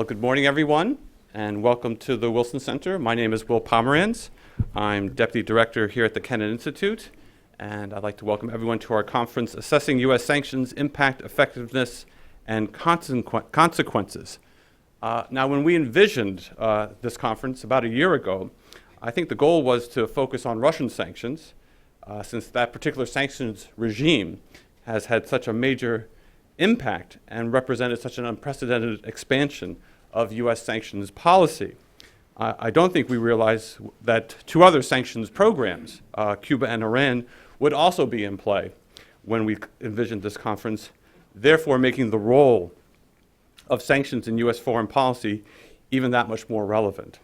Well, good morning, everyone, and welcome to the Wilson Center. My name is Will Pomerantz. I'm Deputy Director here at the Kennan Institute, and I'd like to welcome everyone to our conference, Assessing U.S. Sanctions, Impact, Effectiveness, and Consequences. Now, when we envisioned this conference about a year ago, I think the goal was to focus on Russian sanctions, since that particular sanctions regime has had such a major impact and represented such an unprecedented expansion of U.S. sanctions policy. I don't think we realize that two other sanctions programs, Cuba and Iran, would also be in play when we envisioned this conference, therefore making the role of sanctions in U.S. foreign policy even that much more relevant.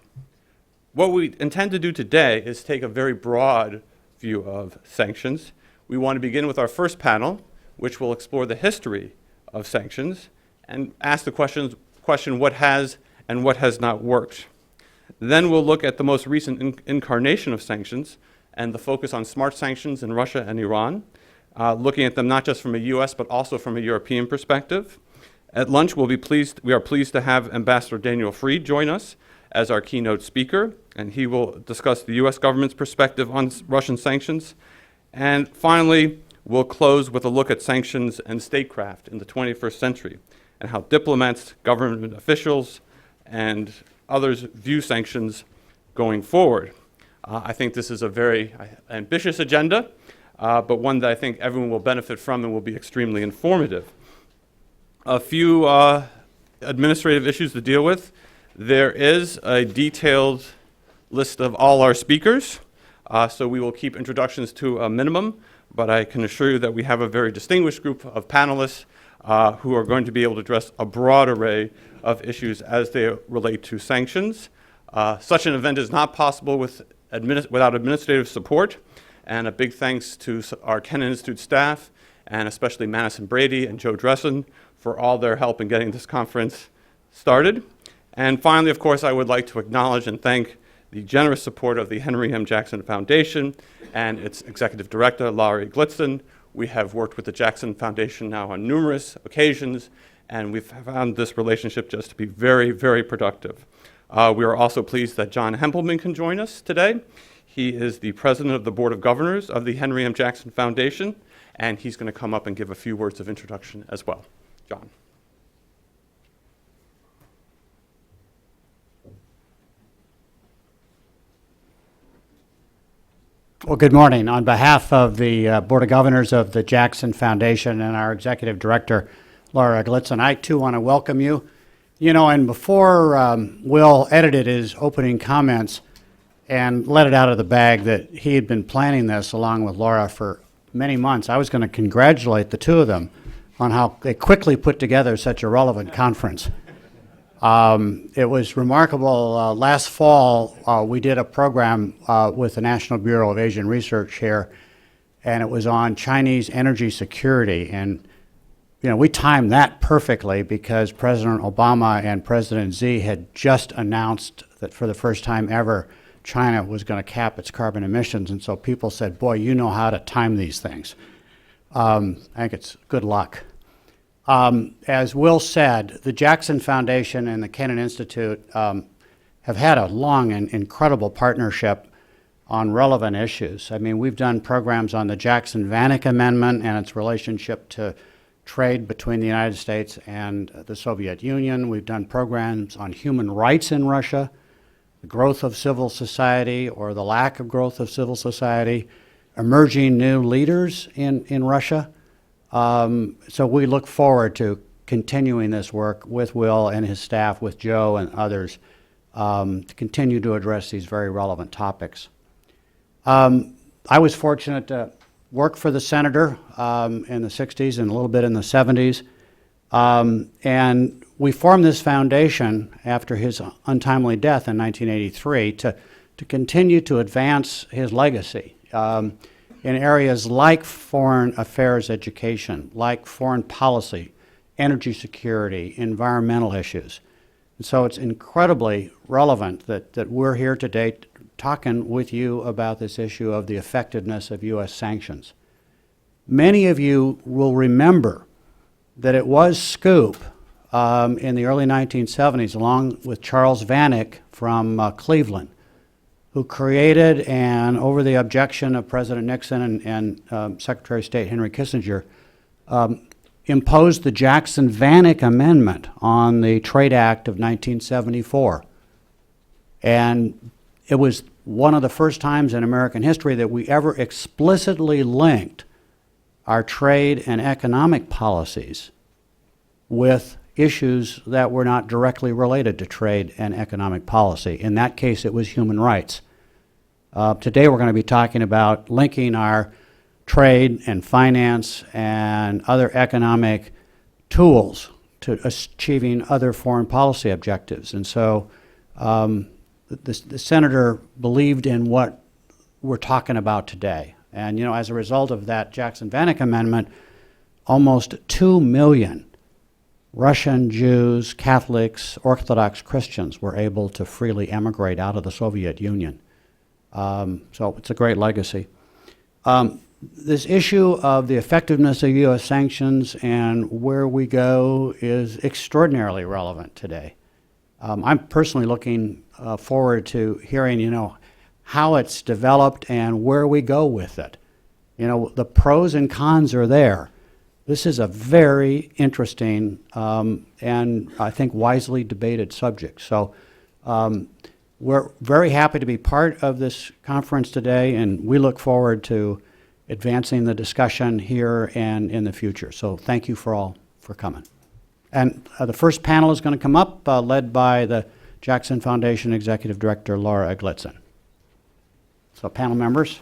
What we intend to do today is take a very broad view of sanctions. We want to begin with our first panel, which will explore the history of sanctions and ask the question what has and what has not worked. Then we'll look at the most recent incarnation of sanctions and the focus on smart sanctions in Russia and Iran, looking at them not just from a U.S. but also from a European perspective. At lunch, we are pleased to have Ambassador Daniel Fried join us as our keynote speaker, and he will discuss the U.S. government's perspective on Russian sanctions. And finally, we'll close with a look at sanctions and statecraft in the 21st century and how diplomats, government officials, and others view sanctions going forward. I think this is a very ambitious agenda, but one that I think everyone will benefit from and will be extremely informative. A few administrative issues to deal with. There is a detailed list of all our speakers, so we will keep introductions to a minimum, but I can assure you that we have a very distinguished group of panelists who are going to be able to address a broad array of issues as they relate to sanctions. Such an event is not possible without administrative support, and a big thanks to our Kennan Institute staff, and especially Madison Brady and Joe Dressen for all their help in getting this conference started. And finally, of course, I would like to acknowledge and thank the generous support of the Henry M. Jackson Foundation and its executive director, Laurie Glitzen. We have worked with the Jackson Foundation now on numerous occasions, and we've found this relationship just to be very, very productive. We are also pleased that John Hempelman can join us today. He is the president of the Board of Governors of the Henry M. Jackson Foundation, and he's going to come up and give a few words of introduction as well. John. Well, good morning. On behalf of the Board of Governors of the Jackson Foundation and our Executive Director, Laura Glitzen, I too want to welcome you. You know, and before Will edited his opening comments and let it out of the bag that he had been planning this along with Laura for many months, I was going to congratulate the two of them on how they quickly put together such a relevant conference. It was remarkable. Last fall, we did a program with the National Bureau of Asian Research here, and it was on Chinese energy security. And, you know, we timed that perfectly because President Obama and President Xi had just announced that for the first time ever, China was going to cap its carbon emissions. And so people said, boy, you know how to time these things. I think it's good luck. As Will said, the Jackson Foundation and the Kennan Institute have had a long and incredible partnership on relevant issues. I mean, we've done programs on the Jackson-Vanik Amendment and its relationship to trade between the United States and the Soviet Union. We've done programs on human rights in Russia, the growth of civil society or the lack of growth of civil society, emerging new leaders in Russia. So we look forward to continuing this work with Will and his staff, with Joe and others, to continue to address these very relevant topics. I was fortunate to work for the senator in the 60s and a little bit in the 70s. And we formed this foundation after his untimely death in 1983 to continue to advance his legacy. In areas like foreign affairs education, like foreign policy, energy security, environmental issues. And so it's incredibly relevant that we're here today talking with you about this issue of the effectiveness of U.S. sanctions. Many of you will remember that it was Scoop in the early 1970s, along with Charles Vanik from Cleveland, who created, and over the objection of President Nixon and Secretary of State Henry Kissinger, imposed the Jackson-Vanik Amendment on the Trade Act of 1974. And it was one of the first times in American history that we ever explicitly linked our trade and economic policies with issues that were not directly related to trade and economic policy. In that case, it was human rights. Today, we're going to be talking about linking our trade and finance and other economic tools to achieving other foreign policy objectives. And so the senator believed in what we're talking about today. And, as a result of that Jackson-Vanik Amendment, almost 2 million Russian Jews, Catholics, Orthodox Christians were able to freely emigrate out of the Soviet Union. So it's a great legacy. This issue of the effectiveness of U.S. sanctions and where we go is extraordinarily relevant today. I'm personally looking forward to hearing, how it's developed and where we go with it. The pros and cons are there. This is a very interesting and I think wisely debated subject. So we're very happy to be part of this conference today, and we look forward to advancing the discussion here and in the future. So thank you for coming. And the first panel is going to come up, led by the Jackson Foundation Executive Director, Laura Eglitzen. So panel members.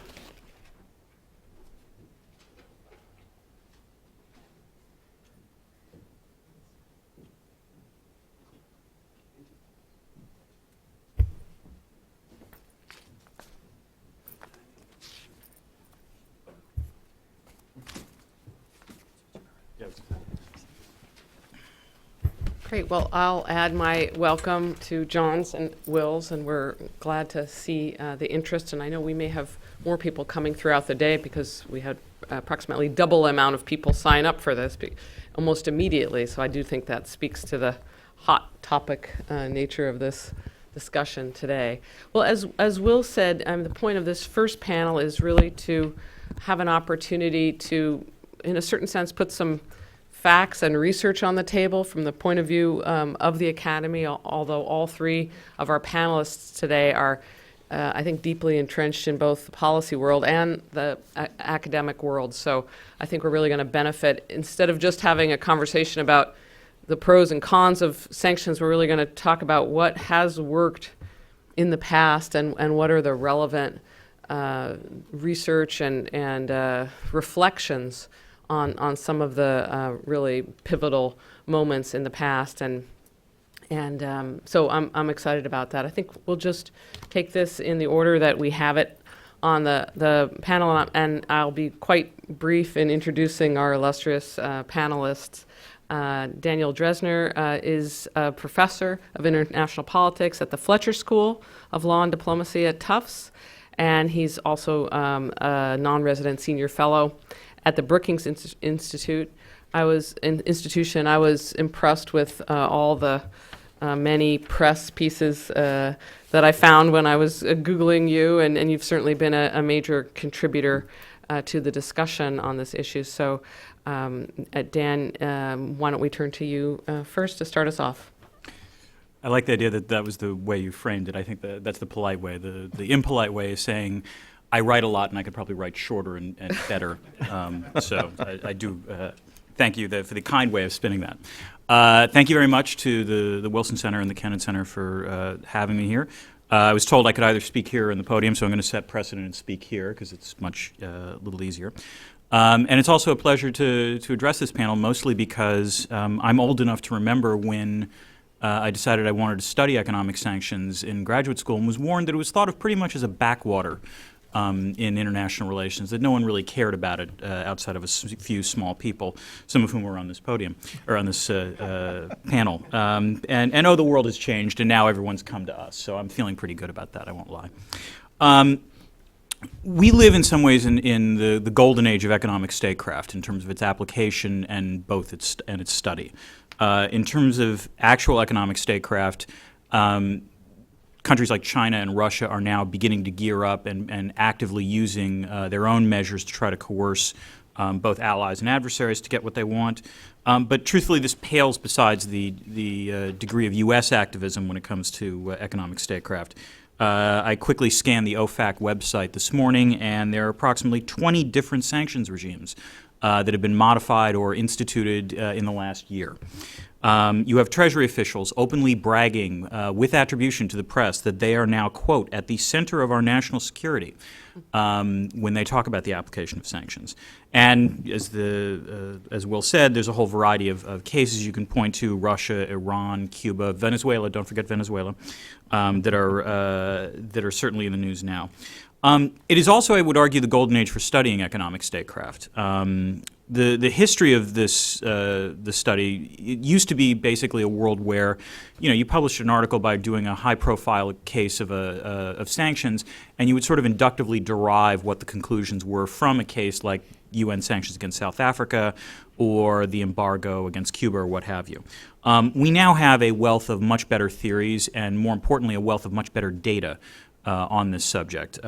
Great. Well, I'll add my welcome to John's and Will's, and we're glad to see the interest. And I know we may have more people coming throughout the day because we had approximately double the amount of people sign up for this almost immediately. So I do think that speaks to the hot topic nature of this discussion today. Well, as Will said, the point of this first panel is really to have an opportunity to, in a certain sense, put some facts and research on the table from the point of view of the Academy, although all three of our panelists today are, I think, deeply entrenched in both the policy world and the academic world. So I think we're really going to benefit. Instead of just having a conversation about the pros and cons of sanctions, we're really going to talk about what has worked in the past and what are the relevant research and reflections on some of the really pivotal moments in the past, and so I'm excited about that. I think we'll just take this in the order that we have it on the panel, and I'll be quite brief in introducing our illustrious panelists. Daniel Dresner is a professor of international politics at the Fletcher School of Law and Diplomacy at Tufts, and he's also a non-resident senior fellow at the Brookings Institute. I was impressed with all the many press pieces that I found when I was Googling you, and you've certainly been a major contributor to the discussion on this issue. So, Dan, why don't we turn to you first to start us off? I like the idea that was the way you framed it. I think that's the polite way. The impolite way is saying, I write a lot, and I could probably write shorter and better. So I do thank you for the kind way of spinning that. Thank you very much to the Wilson Center and the Kennan Center for having me here. I was told I could either speak here or in the podium, so I'm going to set precedent and speak here because it's much a little easier. And it's also a pleasure to address this panel, mostly because I'm old enough to remember when I decided I wanted to study economic sanctions in graduate school and was warned that it was thought of pretty much as a backwater in international relations, that no one really cared about it outside of a few small people, some of whom were on this podium, or on this panel. And the world has changed, and now everyone's come to us, so I'm feeling pretty good about that, I won't lie. we live in some ways in the golden age of economic statecraft in terms of its application and both its study. In terms of actual economic statecraft, countries like China and Russia are now beginning to gear up and actively using their own measures to try to coerce both allies and adversaries to get what they want. But truthfully, this pales besides the degree of U.S. activism when it comes to economic statecraft. I quickly scanned the OFAC website this morning, and there are approximately 20 different sanctions regimes that have been modified or instituted in the last year. You have Treasury officials openly bragging with attribution to the press that they are now, quote, at the center of our national security when they talk about the application of sanctions. And as Will said, there's a whole variety of cases you can point to: Russia, Iran, Cuba, Venezuela, don't forget Venezuela, that are certainly in the news now. It is also, I would argue, the golden age for studying economic statecraft. The history of this study, it used to be basically a world where, you published an article by doing a high-profile case of sanctions, and you would sort of inductively derive what the conclusions were from a case like UN sanctions against South Africa or the embargo against Cuba or what have you. We now have a wealth of much better theories and, more importantly, a wealth of much better data on this subject,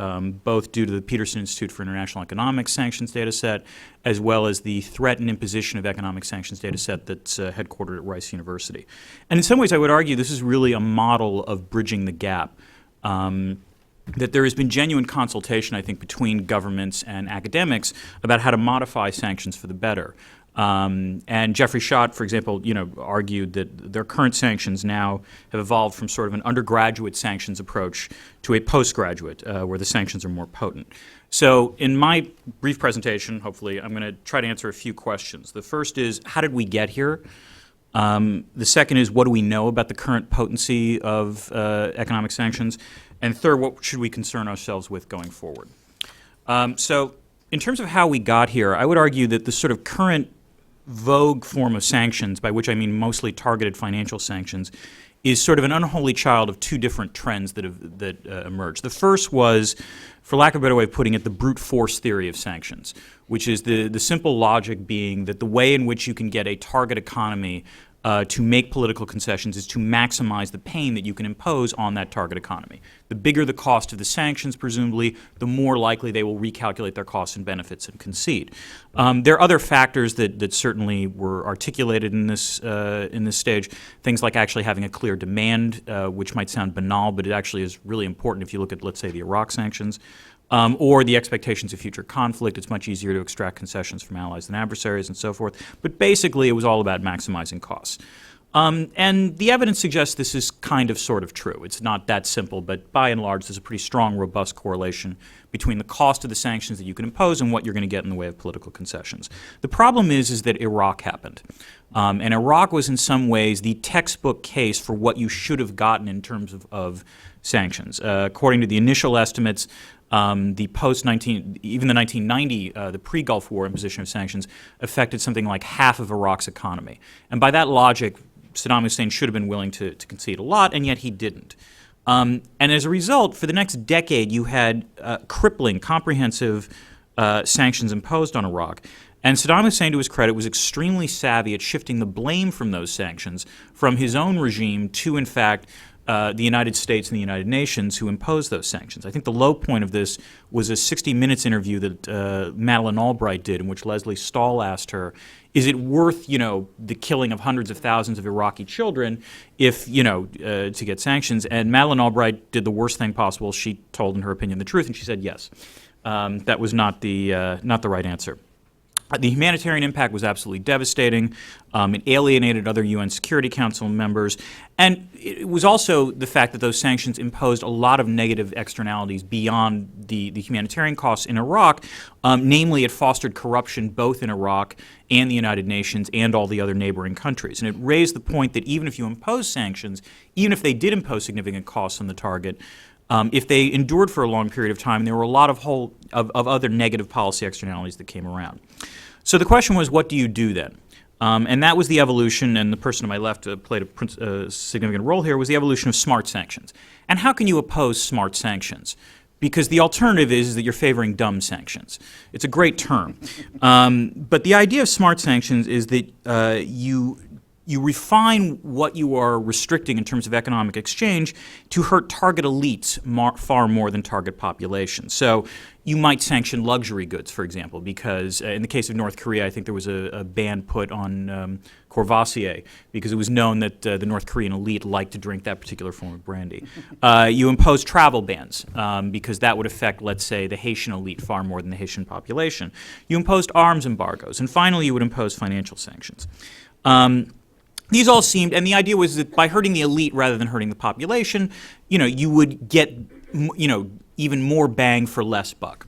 both due to the Peterson Institute for International Economics sanctions data set, as well as the threat and imposition of economic sanctions data set that's headquartered at Rice University. And in some ways, I would argue this is really a model of bridging the gap. That there has been genuine consultation, I think, between governments and academics about how to modify sanctions for the better. And Jeffrey Schott, for example, argued that their current sanctions now have evolved from sort of an undergraduate sanctions approach to a postgraduate, where the sanctions are more potent. So in my brief presentation, hopefully, I'm going to try to answer a few questions. The first is, how did we get here? The second is, what do we know about the current potency of economic sanctions? And third, what should we concern ourselves with going forward? So in terms of how we got here, I would argue that the sort of current vogue form of sanctions, by which I mean mostly targeted financial sanctions, is sort of an unholy child of two different trends that emerged. The first was, for lack of a better way of putting it, the brute force theory of sanctions, which is the simple logic being that the way in which you can get a target economy to make political concessions is to maximize the pain that you can impose on that target economy. The bigger the cost of the sanctions, presumably, the more likely they will recalculate their costs and benefits and concede. There are other factors that certainly were articulated in this stage, things like actually having a clear demand, which might sound banal, but it actually is really important if you look at, let's say, the Iraq sanctions. Or the expectations of future conflict. It's much easier to extract concessions from allies than adversaries and so forth. But basically, it was all about maximizing costs. And the evidence suggests this is kind of sort of true. It's not that simple, but by and large, there's a pretty strong, robust correlation between the cost of the sanctions that you can impose and what you're going to get in the way of political concessions. The problem is that Iraq happened. And Iraq was in some ways the textbook case for what you should have gotten in terms of sanctions. According to the initial estimates, the even the 1990, the pre-Gulf War imposition of sanctions affected something like half of Iraq's economy. And by that logic, Saddam Hussein should have been willing to concede a lot, and yet he didn't. And as a result, for the next decade, you had crippling, comprehensive sanctions imposed on Iraq. And Saddam Hussein, to his credit, was extremely savvy at shifting the blame from those sanctions from his own regime to, in fact, the United States and the United Nations who imposed those sanctions. I think the low point of this was a 60 Minutes interview that Madeleine Albright did, in which Leslie Stahl asked her, is it worth, the killing of hundreds of thousands of Iraqi children if, to get sanctions? And Madeleine Albright did the worst thing possible. She told, in her opinion, the truth, and she said yes. That was not the right answer. The humanitarian impact was absolutely devastating. It alienated other UN Security Council members. And it was also the fact that those sanctions imposed a lot of negative externalities beyond the humanitarian costs in Iraq. Namely, it fostered corruption both in Iraq and the United Nations and all the other neighboring countries. And it raised the point that even if you impose sanctions, even if they did impose significant costs on the target, if they endured for a long period of time, there were a lot of other negative policy externalities that came around. So the question was, what do you do then? And that was the evolution, and the person to my left played a significant role here, was the evolution of smart sanctions. And how can you oppose smart sanctions? because the alternative is that you're favoring dumb sanctions. It's a great term. But the idea of smart sanctions is that you refine what you are restricting in terms of economic exchange to hurt target elites far more than target populations. So you might sanction luxury goods, for example, because in the case of North Korea, I think there was a ban put on Courvoisier because it was known that the North Korean elite liked to drink that particular form of brandy. You impose travel bans because that would affect, let's say, the Haitian elite far more than the Haitian population. You imposed arms embargoes. And finally, you would impose financial sanctions. These all seemed, and the idea was that by hurting the elite rather than hurting the population, you would get, even more bang for less buck.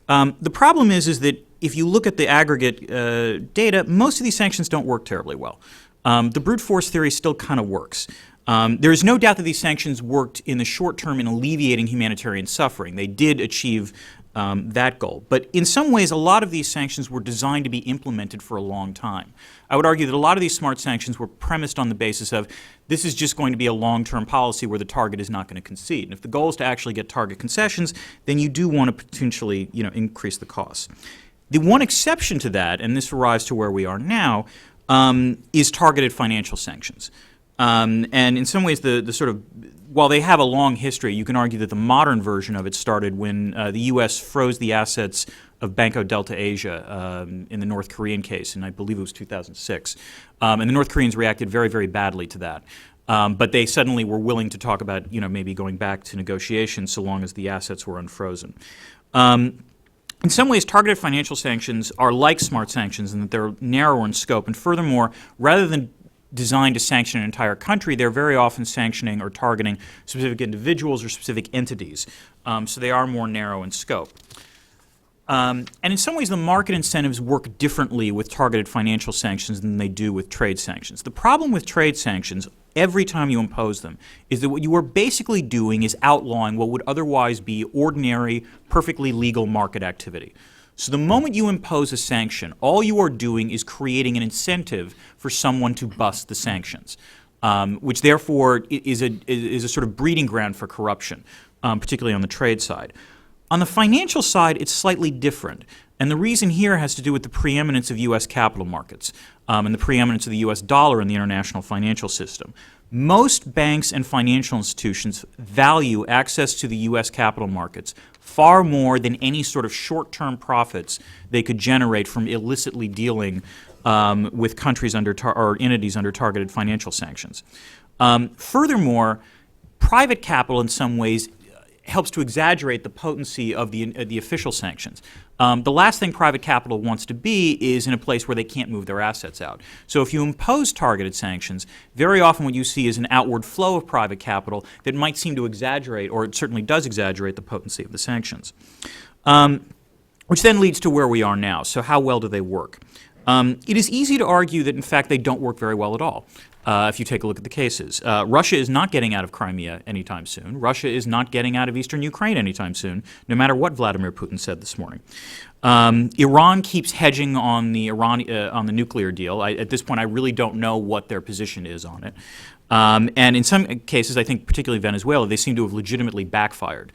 The problem is that if you look at the aggregate data, most of these sanctions don't work terribly well. The brute force theory still kind of works. There is no doubt that these sanctions worked in the short term in alleviating humanitarian suffering. They did achieve that goal. But in some ways, a lot of these sanctions were designed to be implemented for a long time. I would argue that a lot of these smart sanctions were premised on the basis of this is just going to be a long-term policy where the target is not going to concede. And if the goal is to actually get target concessions, then you do want to potentially increase the costs. The one exception to that, and this arrives to where we are now, is targeted financial sanctions. And in some ways, while they have a long history, you can argue that the modern version of it started when the U.S. froze the assets of Banco Delta Asia in the North Korean case, and I believe it was 2006. And the North Koreans reacted very, very badly to that. But they suddenly were willing to talk about, maybe going back to negotiations so long as the assets were unfrozen. In some ways, targeted financial sanctions are like smart sanctions in that they're narrower in scope. And furthermore, rather than designed to sanction an entire country, they're very often sanctioning or targeting specific individuals or specific entities. So they are more narrow in scope. And in some ways, the market incentives work differently with targeted financial sanctions than they do with trade sanctions. The problem with trade sanctions, every time you impose them, is that what you are basically doing is outlawing what would otherwise be ordinary, perfectly legal market activity. So the moment you impose a sanction, all you are doing is creating an incentive for someone to bust the sanctions, which therefore is a sort of breeding ground for corruption, particularly on the trade side. On the financial side, it's slightly different. And the reason here has to do with the preeminence of U.S. capital markets and the preeminence of the U.S. dollar in the international financial system. Most banks and financial institutions value access to the U.S. capital markets far more than any sort of short-term profits they could generate from illicitly dealing with countries or entities under targeted financial sanctions. Furthermore, private capital in some ways helps to exaggerate the potency of the official sanctions. The last thing private capital wants to be is in a place where they can't move their assets out. So if you impose targeted sanctions, very often what you see is an outward flow of private capital that might seem to exaggerate, or it certainly does exaggerate, the potency of the sanctions. Which then leads to where we are now. So how well do they work? It is easy to argue that, in fact, they don't work very well at all. If you take a look at the cases. Russia is not getting out of Crimea anytime soon. Russia is not getting out of eastern Ukraine anytime soon, no matter what Vladimir Putin said this morning. Iran keeps hedging on the nuclear deal. At this point, I really don't know what their position is on it. And in some cases, I think particularly Venezuela, they seem to have legitimately backfired.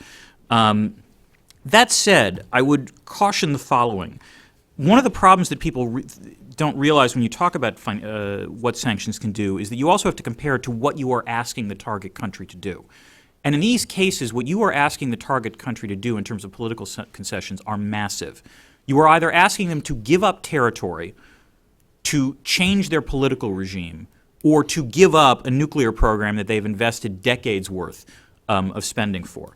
That said, I would caution the following. One of the problems that people don't realize when you talk about what sanctions can do is that you also have to compare it to what you are asking the target country to do. And in these cases, what you are asking the target country to do in terms of political concessions are massive. You are either asking them to give up territory, to change their political regime, or to give up a nuclear program that they've invested decades worth of spending for.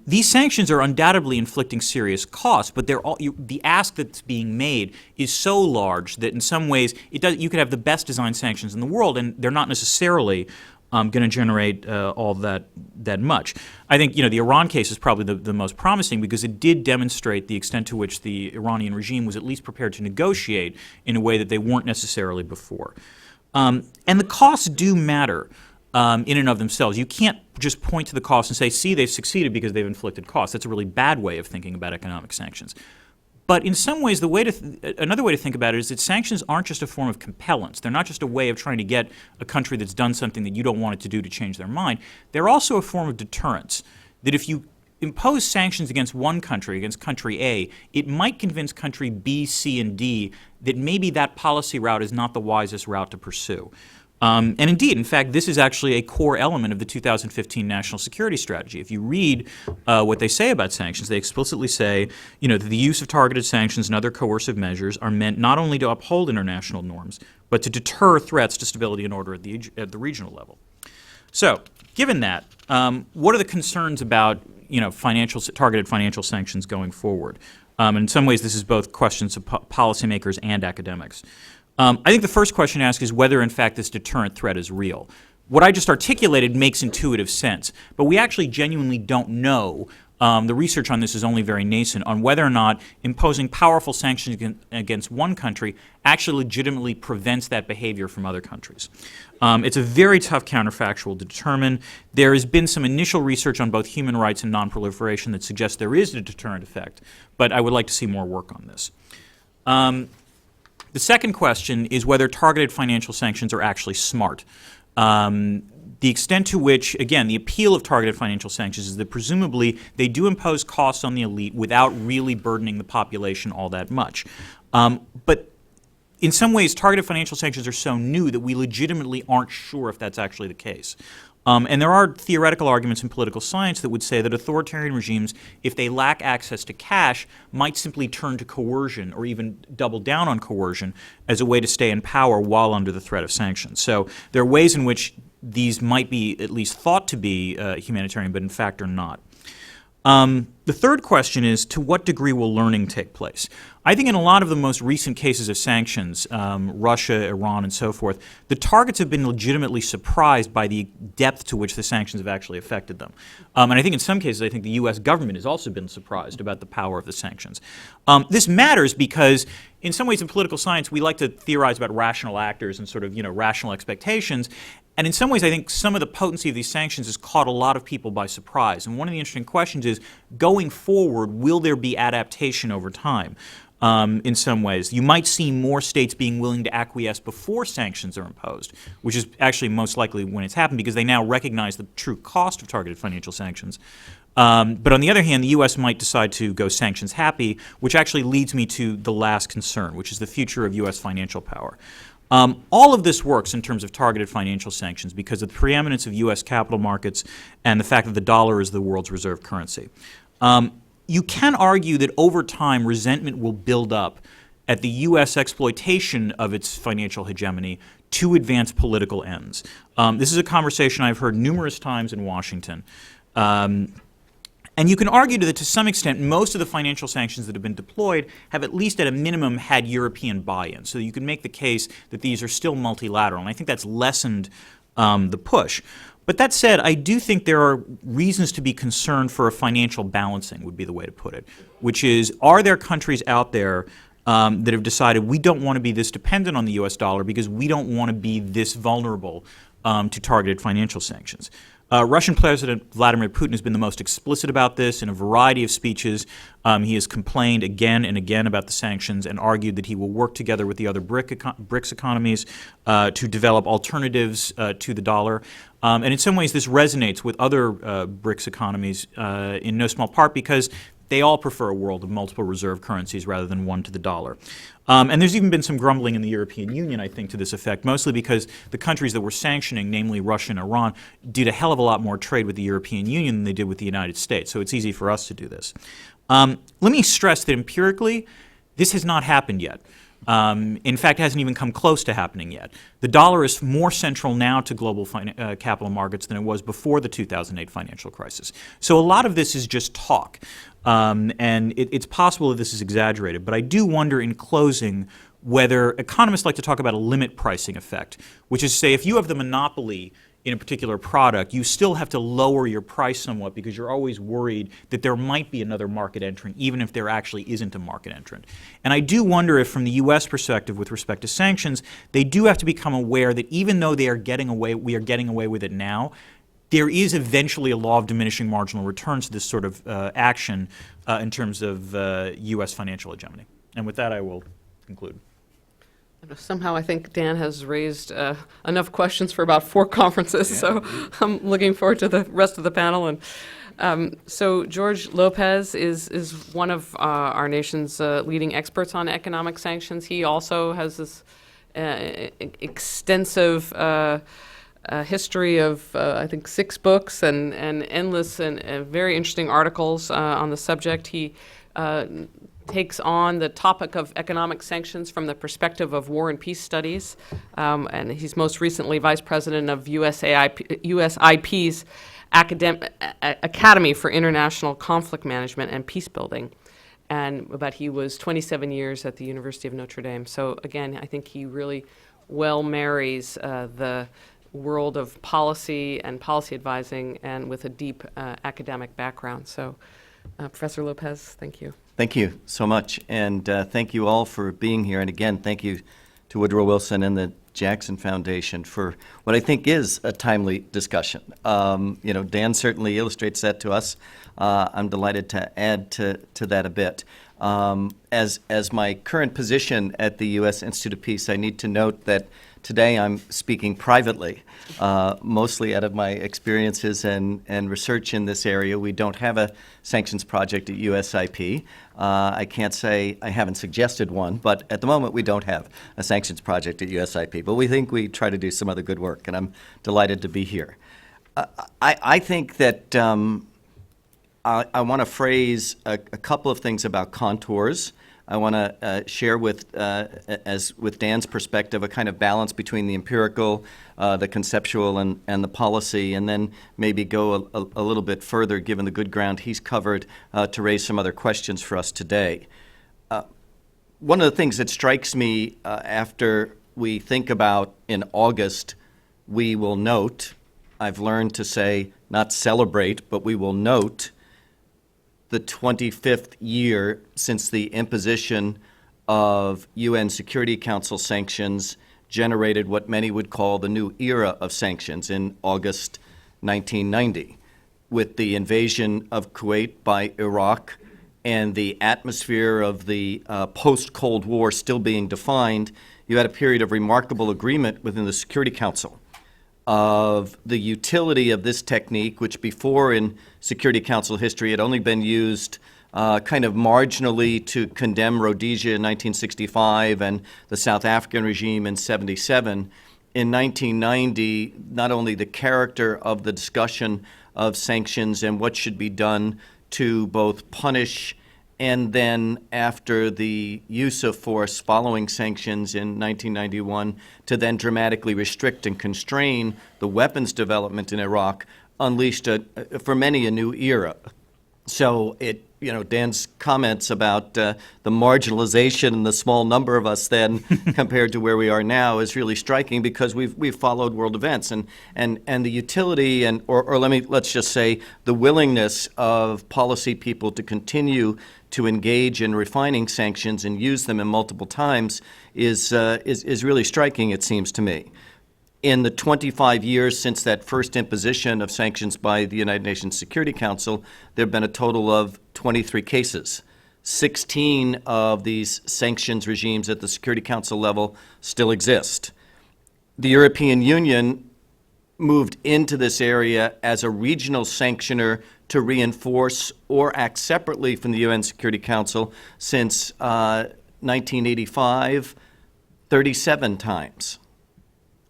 These sanctions are undoubtedly inflicting serious costs, but the ask that's being made is so large that in some ways you could have the best designed sanctions in the world, and they're not necessarily going to generate all that much. I think the Iran case is probably the most promising because it did demonstrate the extent to which the Iranian regime was at least prepared to negotiate in a way that they weren't necessarily before. And the costs do matter. In and of themselves. You can't just point to the costs and say, see, they've succeeded because they've inflicted costs. That's a really bad way of thinking about economic sanctions. But in some ways, another way to think about it is that sanctions aren't just a form of compellence. They're not just a way of trying to get a country that's done something that you don't want it to do to change their mind. They're also a form of deterrence. That if you impose sanctions against one country, against country A, it might convince country B, C, and D that maybe that policy route is not the wisest route to pursue. And indeed, in fact, this is actually a core element of the 2015 national security strategy. If you read what they say about sanctions, they explicitly say, that the use of targeted sanctions and other coercive measures are meant not only to uphold international norms, but to deter threats to stability and order at the regional level. So, given that, what are the concerns about targeted financial sanctions going forward? In some ways, this is both questions of policymakers and academics. I think the first question to ask is whether, in fact, this deterrent threat is real. What I just articulated makes intuitive sense, but we actually genuinely don't know. The research on this is only very nascent on whether or not imposing powerful sanctions against one country actually legitimately prevents that behavior from other countries. It's a very tough counterfactual to determine. There has been some initial research on both human rights and nonproliferation that suggests there is a deterrent effect, but I would like to see more work on this. The second question is whether targeted financial sanctions are actually smart. The extent to which, again, the appeal of targeted financial sanctions is that presumably they do impose costs on the elite without really burdening the population all that much. But in some ways, targeted financial sanctions are so new that we legitimately aren't sure if that's actually the case. And there are theoretical arguments in political science that would say that authoritarian regimes, if they lack access to cash, might simply turn to coercion or even double down on coercion as a way to stay in power while under the threat of sanctions. So there are ways in which these might be at least thought to be humanitarian, but in fact are not. The third question is, to what degree will learning take place? I think in a lot of the most recent cases of sanctions, Russia, Iran, and so forth, the targets have been legitimately surprised by the depth to which the sanctions have actually affected them. And I think in some cases, I think the U.S. government has also been surprised about the power of the sanctions. This matters because in some ways in political science, we like to theorize about rational actors and sort of, rational expectations. And in some ways, I think some of the potency of these sanctions has caught a lot of people by surprise. And one of the interesting questions is, going forward, will there be adaptation over time? In some ways, you might see more states being willing to acquiesce before sanctions are imposed, which is actually most likely when it's happened because they now recognize the true cost of targeted financial sanctions. But on the other hand, the U.S. might decide to go sanctions happy, which actually leads me to the last concern, which is the future of U.S. financial power. All of this works in terms of targeted financial sanctions because of the preeminence of U.S. capital markets and the fact that the dollar is the world's reserve currency. You can argue that over time resentment will build up at the U.S. exploitation of its financial hegemony to advance political ends. This is a conversation I've heard numerous times in Washington. And you can argue that to some extent most of the financial sanctions that have been deployed have at least at a minimum had European buy-in. So you can make the case that these are still multilateral. And I think that's lessened the push. But that said, I do think there are reasons to be concerned for a financial balancing, would be the way to put it, which is, are there countries out there that have decided we don't want to be this dependent on the U.S. dollar because we don't want to be this vulnerable to targeted financial sanctions? Russian President Vladimir Putin has been the most explicit about this in a variety of speeches. He has complained again and again about the sanctions and argued that he will work together with the other BRICS economies to develop alternatives to the dollar. And in some ways this resonates with other BRICS economies in no small part because they all prefer a world of multiple reserve currencies rather than one to the dollar. And there's even been some grumbling in the European Union, I think, to this effect, mostly because the countries that were sanctioning, namely Russia and Iran, did a hell of a lot more trade with the European Union than they did with the United States. So it's easy for us to do this. Let me stress that empirically, this has not happened yet. In fact, it hasn't even come close to happening yet. The dollar is more central now to global capital markets than it was before the 2008 financial crisis. So a lot of this is just talk. And it's possible that this is exaggerated. But I do wonder in closing whether economists like to talk about a limit pricing effect, which is to say if you have the monopoly in a particular product, you still have to lower your price somewhat because you're always worried that there might be another market entrant, even if there actually isn't a market entrant. And I do wonder if from the U.S. perspective with respect to sanctions, they do have to become aware that even though we are getting away with it now, there is eventually a law of diminishing marginal returns to this sort of action in terms of U.S. financial hegemony. And with that, I will conclude. Somehow I think Dan has raised enough questions for about 4 conferences, so I'm looking forward to the rest of the panel. And So George Lopez is one of our nation's leading experts on economic sanctions. He also has this extensive history of, I think, 6 books and endless and very interesting articles on the subject. He takes on the topic of economic sanctions from the perspective of war and peace studies, and he's most recently vice president of USIP's Academy for International Conflict Management and Peace Building. But he was 27 years at the University of Notre Dame. So again, I think he really well marries the world of policy and policy advising and with a deep academic background. So Professor Lopez, thank you. Thank you so much, and thank you all for being here. And again, thank you to Woodrow Wilson and the Jackson Foundation for what I think is a timely discussion. Dan certainly illustrates that to us. I'm delighted to add to that a bit. As my current position at the U.S. Institute of Peace, I need to note that today I'm speaking privately, mostly out of my experiences and research in this area. We don't have a sanctions project at USIP. I can't say I haven't suggested one, but at the moment we don't have a sanctions project at USIP. But we think we try to do some other good work, and I'm delighted to be here. I think that I want to phrase a couple of things about contours. I want to share with Dan's perspective, a kind of balance between the empirical, the conceptual, and the policy, and then maybe go a little bit further, given the good ground he's covered, to raise some other questions for us today. One of the things that strikes me after we think about in August, we will note, I've learned to say not celebrate, but we will note the 25th year since the imposition of UN Security Council sanctions generated what many would call the new era of sanctions in August 1990. With the invasion of Kuwait by Iraq and the atmosphere of the post-Cold War still being defined, you had a period of remarkable agreement within the Security Council of the utility of this technique, which before in Security Council history had only been used kind of marginally to condemn Rhodesia in 1965 and the South African regime in 77. In 1990, not only the character of the discussion of sanctions and what should be done to both punish and then after the use of force following sanctions in 1991 to then dramatically restrict and constrain the weapons development in Iraq unleashed for many a new era. So Dan's comments about the marginalization and the small number of us then compared to where we are now is really striking, because we've followed world events and the utility or let's just say the willingness of policy people to continue to engage in refining sanctions and use them in multiple times is really striking, it seems to me. In the 25 years since that first imposition of sanctions by the United Nations Security Council, there have been a total of 23 cases. 16 of these sanctions regimes at the Security Council level still exist. The European Union moved into this area as a regional sanctioner to reinforce or act separately from the UN Security Council since 1985, 37 times.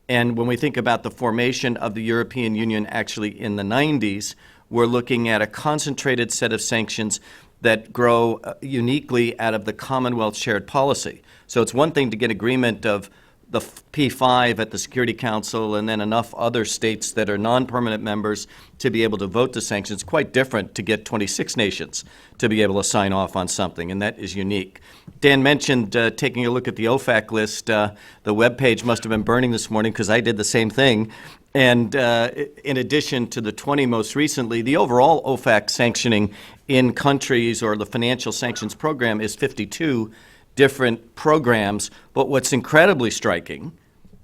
And when we think about the formation of the European Union actually in the 90s, we're looking at a concentrated set of sanctions that grow uniquely out of the Commonwealth shared policy. So it's one thing to get agreement of the P5 at the Security Council and then enough other states that are non-permanent members to be able to vote the sanctions. Quite different to get 26 nations to be able to sign off on something, and that is unique. Dan mentioned taking a look at the OFAC list. The webpage must have been burning this morning because I did the same thing. And in addition to the 20 most recently, the overall OFAC sanctioning in countries, or the financial sanctions program, is 52 different programs. But what's incredibly striking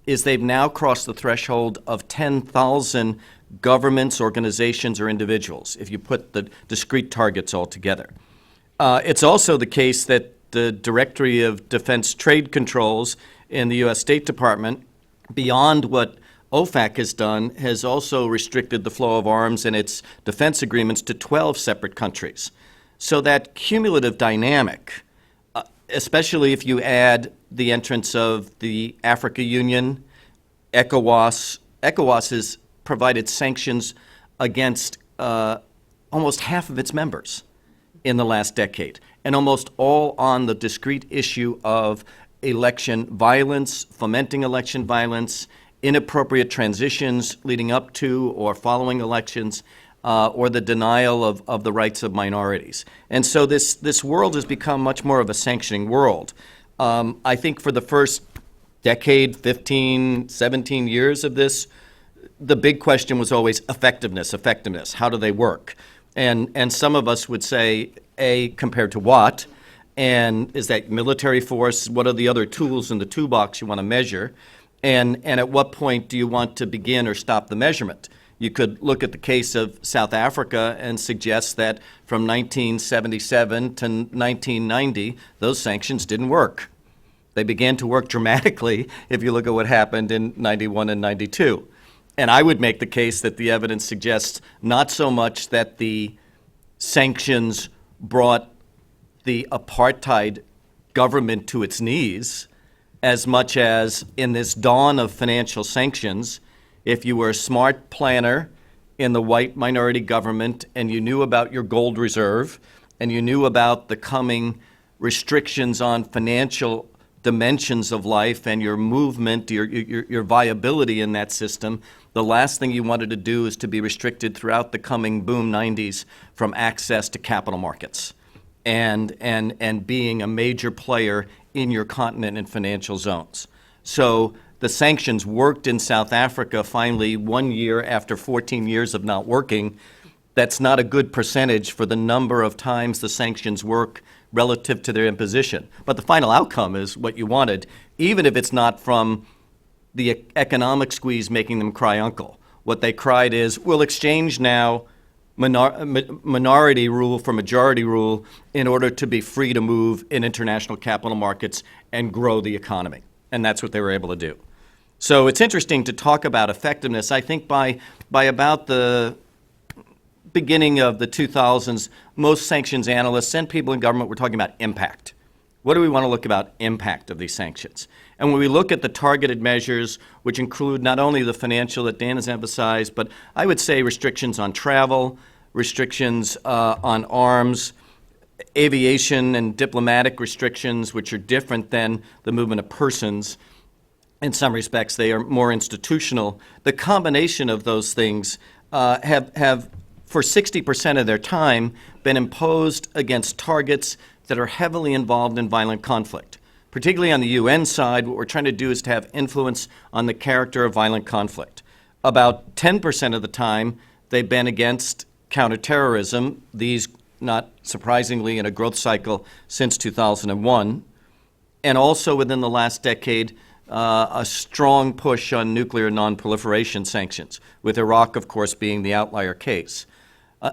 is they've now crossed the threshold of 10,000 governments, organizations, or individuals, if you put the discrete targets all together. It's also the case that the Directory of Defense Trade Controls in the U.S. State Department, beyond what OFAC has done has also restricted the flow of arms and its defense agreements to 12 separate countries. So that cumulative dynamic, especially if you add the entrance of the Africa Union, ECOWAS has provided sanctions against almost half of its members in the last decade, and almost all on the discrete issue of election violence, fomenting election violence, inappropriate transitions leading up to or following elections, or the denial of the rights of minorities. And so this world has become much more of a sanctioning world. I think for the first decade, 15, 17 years of this, the big question was always effectiveness. How do they work? And some of us would say, A, compared to what? And is that military force? What are the other tools in the toolbox you want to measure? And at what point do you want to begin or stop the measurement? You could look at the case of South Africa and suggest that from 1977 to 1990, those sanctions didn't work. They began to work dramatically if you look at what happened in 91 and 92. And I would make the case that the evidence suggests not so much that the sanctions brought the apartheid government to its knees, as much as in this dawn of financial sanctions, if you were a smart planner in the white minority government and you knew about your gold reserve and you knew about the coming restrictions on financial dimensions of life and your movement, your viability in that system, the last thing you wanted to do is to be restricted throughout the coming boom 90s from access to capital markets and being a major player in your continent and financial zones. So the sanctions worked in South Africa finally 1 year after 14 years of not working. That's not a good percentage for the number of times the sanctions work relative to their imposition. But the final outcome is what you wanted, even if it's not from the economic squeeze making them cry uncle. What they cried is, we'll exchange now minority rule for majority rule in order to be free to move in international capital markets and grow the economy. And that's what they were able to do. So it's interesting to talk about effectiveness. I think by about the beginning of the 2000s, most sanctions analysts and people in government were talking about impact. What do we want to look about impact of these sanctions? And when we look at the targeted measures, which include not only the financial that Dan has emphasized, but I would say restrictions on travel, restrictions on arms, aviation and diplomatic restrictions, which are different than the movement of persons. In some respects, they are more institutional. The combination of those things have for 60% of their time, been imposed against targets that are heavily involved in violent conflict. Particularly on the UN side, what we're trying to do is to have influence on the character of violent conflict. About 10% of the time, they've been against counterterrorism, these not surprisingly in a growth cycle since 2001, and also within the last decade, a strong push on nuclear non-proliferation sanctions, with Iraq, of course, being the outlier case.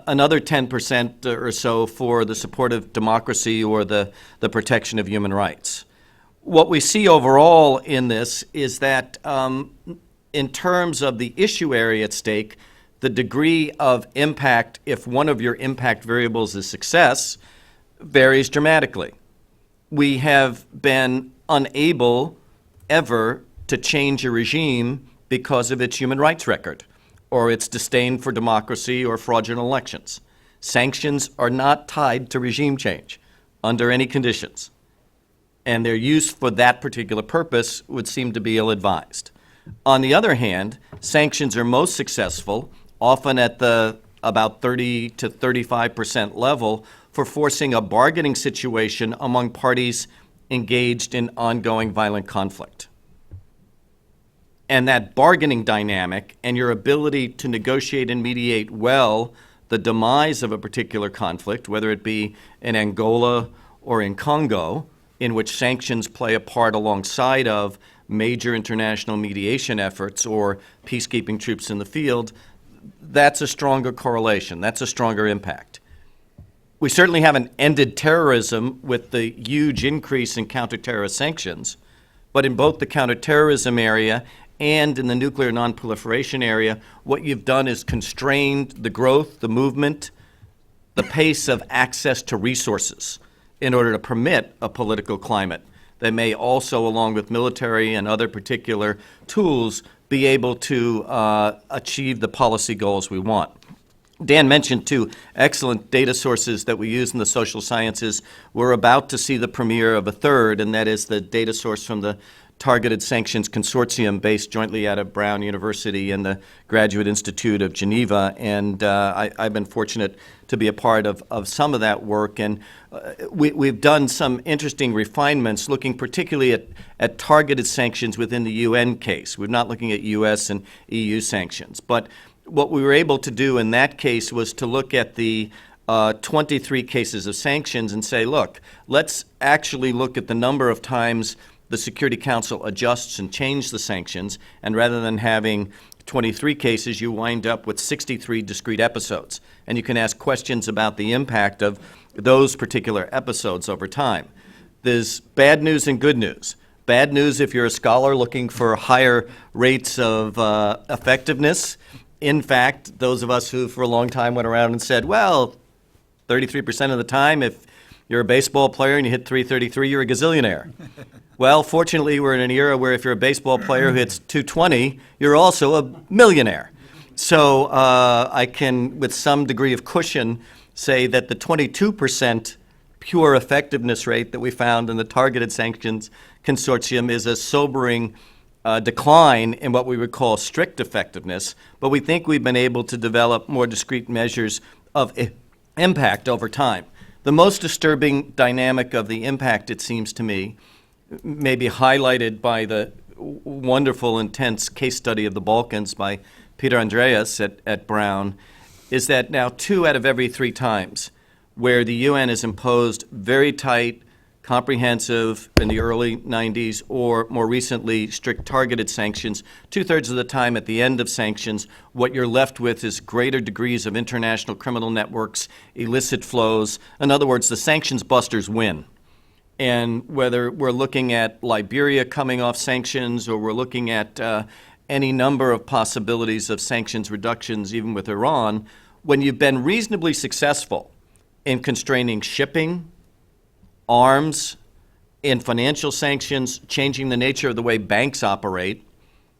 Another 10% or so for the support of democracy or the protection of human rights. What we see overall in this is that in terms of the issue area at stake, the degree of impact, if one of your impact variables is success, varies dramatically. We have been unable ever to change a regime because of its human rights record, or its disdain for democracy or fraudulent elections. Sanctions are not tied to regime change under any conditions, and their use for that particular purpose would seem to be ill-advised. On the other hand, sanctions are most successful, often at the about 30 to 35% level, for forcing a bargaining situation among parties engaged in ongoing violent conflict. And that bargaining dynamic and your ability to negotiate and mediate well the demise of a particular conflict, whether it be in Angola or in Congo, in which sanctions play a part alongside of major international mediation efforts or peacekeeping troops in the field, that's a stronger correlation. That's a stronger impact. We certainly haven't ended terrorism with the huge increase in counterterrorist sanctions, but in both the counterterrorism area and in the nuclear nonproliferation area, what you've done is constrained the growth, the movement, the pace of access to resources in order to permit a political climate that may also, along with military and other particular tools, be able to achieve the policy goals we want. Dan mentioned two excellent data sources that we use in the social sciences. We're about to see the premiere of a third, and that is the data source from the Targeted Sanctions Consortium based jointly out of Brown University and the Graduate Institute of Geneva. And I've been fortunate to be a part of some of that work. And we've done some interesting refinements looking particularly at targeted sanctions within the UN case. We're not looking at US and EU sanctions. But what we were able to do in that case was to look at the 23 cases of sanctions and say, look, let's actually look at the number of times the Security Council adjusts and changes the sanctions, and rather than having 23 cases, you wind up with 63 discrete episodes. And you can ask questions about the impact of those particular episodes over time. There's bad news and good news. Bad news if you're a scholar looking for higher rates of effectiveness. In fact, those of us who for a long time went around and said, well, 33% of the time, if you're a baseball player and you hit 333, you're a gazillionaire. Well, fortunately, we're in an era where if you're a baseball player who hits 220, you're also a millionaire. So I can, with some degree of cushion, say that the 22% pure effectiveness rate that we found in the Targeted Sanctions Consortium is a sobering decline in what we would call strict effectiveness, but we think we've been able to develop more discrete measures of impact over time. The most disturbing dynamic of the impact, it seems to me, may be highlighted by the wonderful, intense case study of the Balkans by Peter Andreas at Brown, is that now 2 out of every 3 times where the UN has imposed very tight, comprehensive, in the early 90s, or more recently, strict targeted sanctions, 2/3 of the time at the end of sanctions, what you're left with is greater degrees of international criminal networks, illicit flows. In other words, the sanctions busters win. And whether we're looking at Liberia coming off sanctions or we're looking at any number of possibilities of sanctions reductions, even with Iran, when you've been reasonably successful in constraining shipping, arms, in financial sanctions, changing the nature of the way banks operate,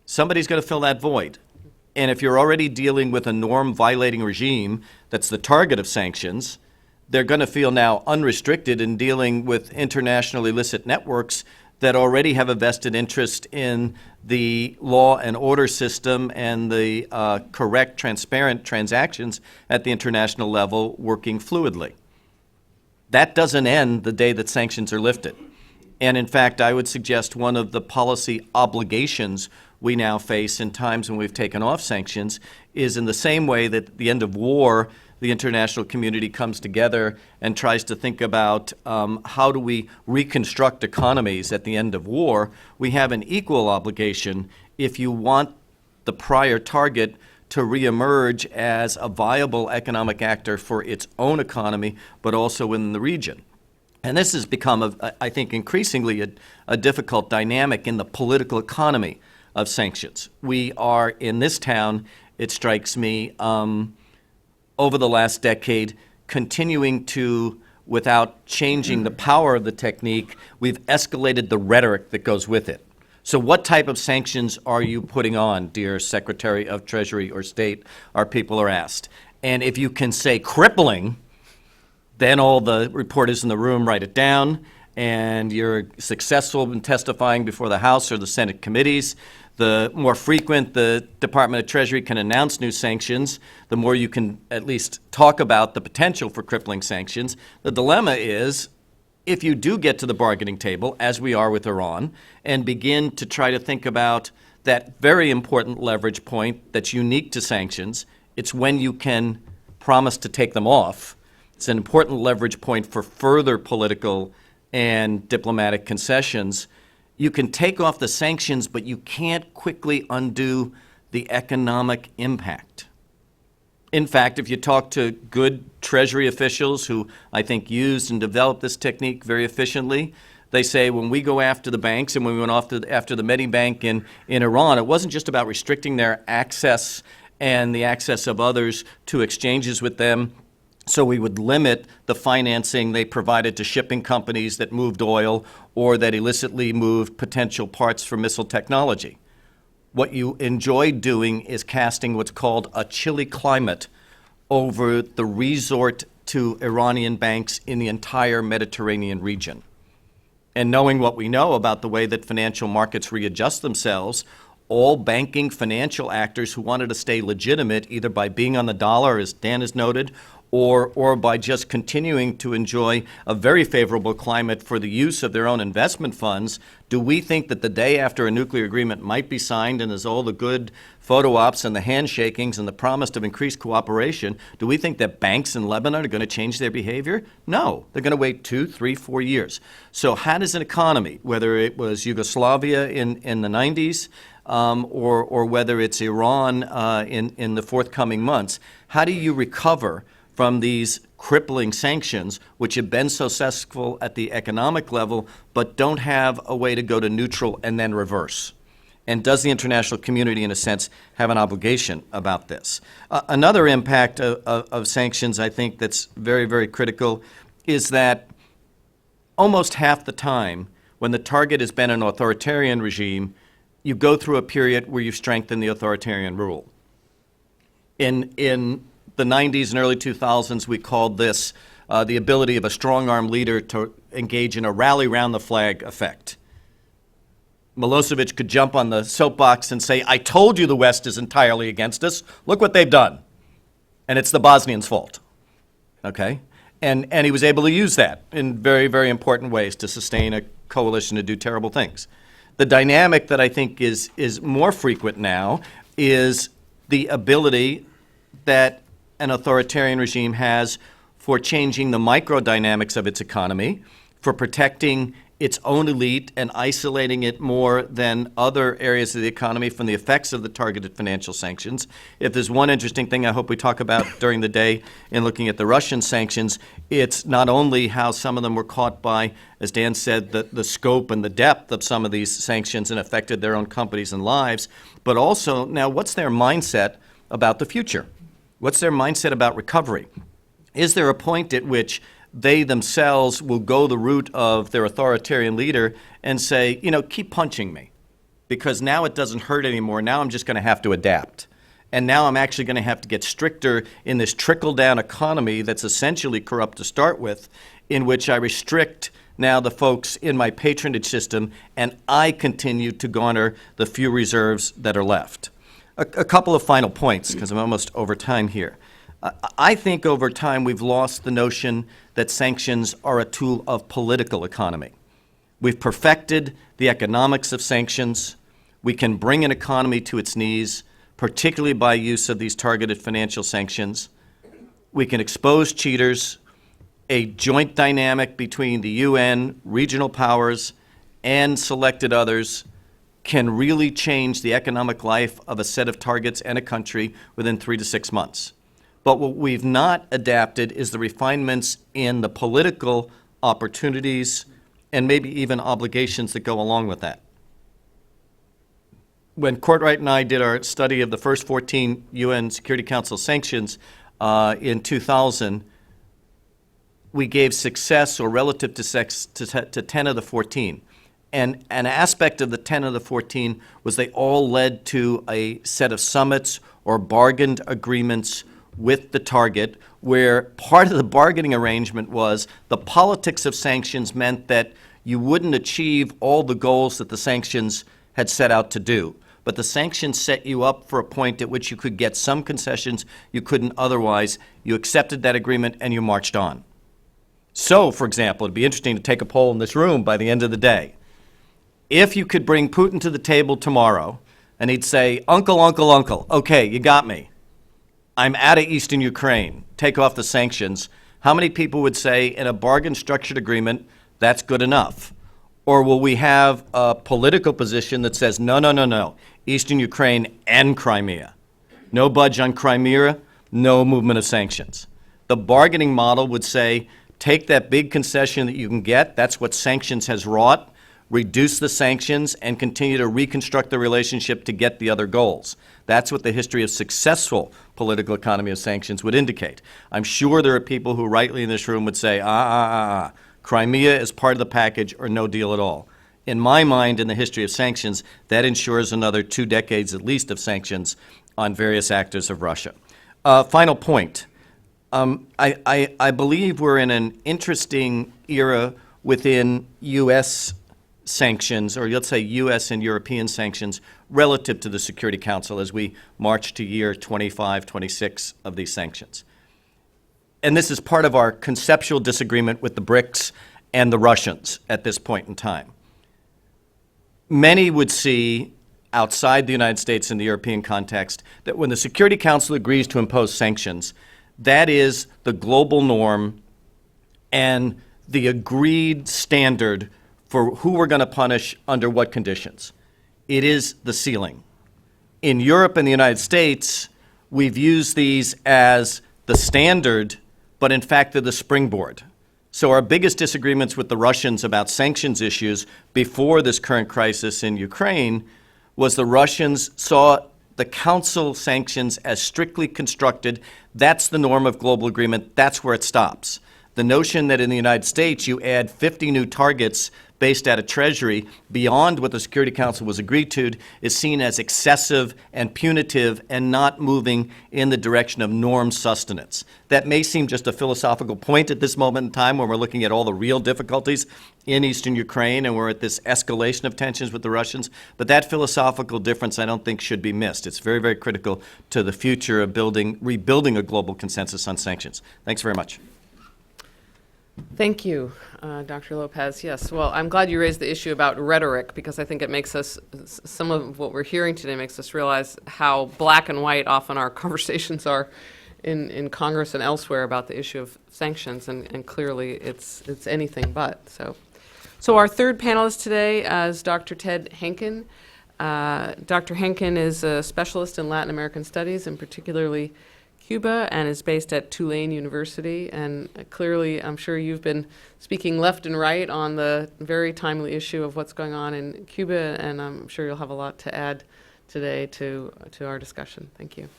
somebody's going to fill that void. And if you're already dealing with a norm-violating regime that's the target of sanctions, they're going to feel now unrestricted in dealing with international illicit networks that already have a vested interest in the law and order system and the correct, transparent transactions at the international level working fluidly. That doesn't end the day that sanctions are lifted. And in fact, I would suggest one of the policy obligations we now face in times when we've taken off sanctions is in the same way that at the end of war, the international community comes together and tries to think about how do we reconstruct economies at the end of war. We have an equal obligation if you want the prior target to reemerge as a viable economic actor for its own economy, but also in the region. And this has become, I think, increasingly a difficult dynamic in the political economy of sanctions. We are, in this town, it strikes me, over the last decade, continuing to, without changing the power of the technique, we've escalated the rhetoric that goes with it. So what type of sanctions are you putting on, dear Secretary of Treasury or State, our people are asked. And if you can say crippling, then all the reporters in the room write it down, and you're successful in testifying before the House or the Senate committees. The more frequent the Department of Treasury can announce new sanctions, the more you can at least talk about the potential for crippling sanctions. The dilemma is, if you do get to the bargaining table, as we are with Iran, and begin to try to think about that very important leverage point that's unique to sanctions, it's when you can promise to take them off. It's an important leverage point for further political and diplomatic concessions. You can take off the sanctions, but you can't quickly undo the economic impact. In fact, if you talk to good Treasury officials who I think used and developed this technique very efficiently, They say when we go after the banks and when we went after the Medibank in Iran, it wasn't just about restricting their access and the access of others to exchanges with them, so we would limit the financing they provided to shipping companies that moved oil or that illicitly moved potential parts for missile technology. What you enjoyed doing is casting what's called a chilly climate over the resort to Iranian banks in the entire Mediterranean region. And knowing what we know about the way that financial markets readjust themselves, all banking financial actors who wanted to stay legitimate, either by being on the dollar, as Dan has noted, or by just continuing to enjoy a very favorable climate for the use of their own investment funds, do we think that the day after a nuclear agreement might be signed and there's all the good photo ops and the handshakings and the promise of increased cooperation, do we think that banks in Lebanon are going to change their behavior? No. They're going to wait 2, 3, 4 years. So how does an economy, whether it was Yugoslavia in the 90s or whether it's Iran in the forthcoming months, how do you recover from these crippling sanctions, which have been so successful at the economic level, but don't have a way to go to neutral and then reverse? And does the international community, in a sense, have an obligation about this? Another impact of sanctions, I think, that's very, very critical is that almost half the time when the target has been an authoritarian regime, you go through a period where you strengthen the authoritarian rule. In the 90s and early 2000s, we called this the ability of a strong-arm leader to engage in a rally-round-the-flag effect. Milosevic could jump on the soapbox and say, I told you the West is entirely against us. Look what they've done. And it's the Bosnians' fault. Okay? And he was able to use that in very, very important ways to sustain a coalition to do terrible things. The dynamic that I think is more frequent now is the ability that an authoritarian regime has for changing the microdynamics of its economy, for protecting its own elite and isolating it more than other areas of the economy from the effects of the targeted financial sanctions. If there's one interesting thing I hope we talk about during the day in looking at the Russian sanctions, it's not only how some of them were caught by, as Dan said, the scope and the depth of some of these sanctions and affected their own companies and lives, but also now what's their mindset about the future? What's their mindset about recovery? Is there a point at which they themselves will go the route of their authoritarian leader and say, you know, keep punching me because now it doesn't hurt anymore. Now I'm just going to have to adapt. And now I'm actually going to have to get stricter in this trickle-down economy that's essentially corrupt to start with, in which I restrict now the folks in my patronage system and I continue to garner the few reserves that are left. A couple of final points, because I'm almost over time here. I think over time we've lost the notion that sanctions are a tool of political economy. We've perfected the economics of sanctions. We can bring an economy to its knees, particularly by use of these targeted financial sanctions. We can expose cheaters. A joint dynamic between the UN, regional powers, and selected others can really change the economic life of a set of targets and a country within 3 to 6 months. But what we've not adapted is the refinements in the political opportunities and maybe even obligations that go along with that. When Courtwright and I did our study of the first 14 UN Security Council sanctions in 2000, we gave success or relative to 10 of the 14. And an aspect of the 10 of the 14 was they all led to a set of summits or bargained agreements with the target, where part of the bargaining arrangement was the politics of sanctions meant that you wouldn't achieve all the goals that the sanctions had set out to do. But the sanctions set you up for a point at which you could get some concessions you couldn't otherwise. You accepted that agreement and you marched on. So, for example, it'd be interesting to take a poll in this room by the end of the day. If you could bring Putin to the table tomorrow and he'd say, Uncle, Uncle, Uncle, okay, you got me. I'm out of eastern Ukraine. Take off the sanctions. How many people would say in a bargain structured agreement, that's good enough? Or will we have a political position that says, no, no, no, no, eastern Ukraine and Crimea. No budge on Crimea, no movement of sanctions. The bargaining model would say, take that big concession that you can get. That's what sanctions has wrought. Reduce the sanctions and continue to reconstruct the relationship to get the other goals. That's what the history of successful political economy of sanctions would indicate. I'm sure there are people who rightly in this room would say, Crimea is part of the package or no deal at all. In my mind, in the history of sanctions, that ensures another 2 decades at least of sanctions on various actors of Russia. Final point. I believe we're in an interesting era within U.S. sanctions, or let's say U.S. and European sanctions, relative to the Security Council as we march to year 25, 26 of these sanctions. And this is part of our conceptual disagreement with the BRICS and the Russians at this point in time. Many would see, outside the United States and the European context, that when the Security Council agrees to impose sanctions, that is the global norm and the agreed standard for who we're going to punish under what conditions. It is the ceiling. In Europe and the United States, we've used these as the standard, but in fact they're the springboard. So our biggest disagreements with the Russians about sanctions issues before this current crisis in Ukraine was the Russians saw the Council sanctions as strictly constructed. That's the norm of global agreement. That's where it stops. The notion that in the United States you add 50 new targets based out of Treasury beyond what the Security Council was agreed to is seen as excessive and punitive and not moving in the direction of norm sustenance. That may seem just a philosophical point at this moment in time when we're looking at all the real difficulties in eastern Ukraine and we're at this escalation of tensions with the Russians, but that philosophical difference I don't think should be missed. It's very, very critical to the future of rebuilding a global consensus on sanctions. Thanks very much. Thank you, Dr. Lopez. Yes, well, I'm glad you raised the issue about rhetoric because I think it makes us, some of what we're hearing today makes us realize how black and white often our conversations are in Congress and elsewhere about the issue of sanctions, and clearly it's anything but. So our third panelist today is Dr. Ted Henkin. Dr. Henkin is a specialist in Latin American studies, and particularly Cuba, and is based at Tulane University. And clearly, I'm sure you've been speaking left and right on the very timely issue of what's going on in Cuba, and I'm sure you'll have a lot to add today to our discussion. Thank you.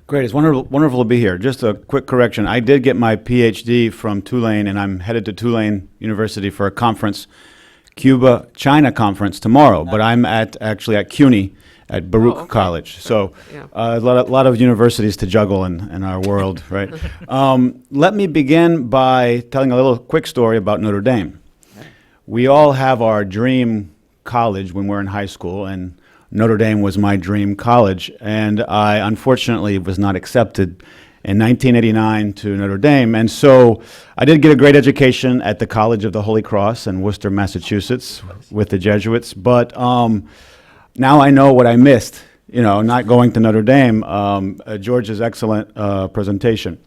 Great. It's wonderful to be here. Just a quick correction. I did get my PhD from Tulane, and I'm headed to Tulane University for a conference, Cuba-China conference tomorrow, but I'm actually at CUNY at Baruch okay. College. So Yeah. a lot of universities to juggle in our world, right? Let me begin by telling a little quick story about Notre Dame. We all have our dream college when we're in high school, and Notre Dame was my dream college, and I unfortunately was not accepted in 1989 to Notre Dame. And so I did get a great education at the College of the Holy Cross in Worcester, Massachusetts with the Jesuits, but now I know what I missed, not going to Notre Dame. George's excellent presentation.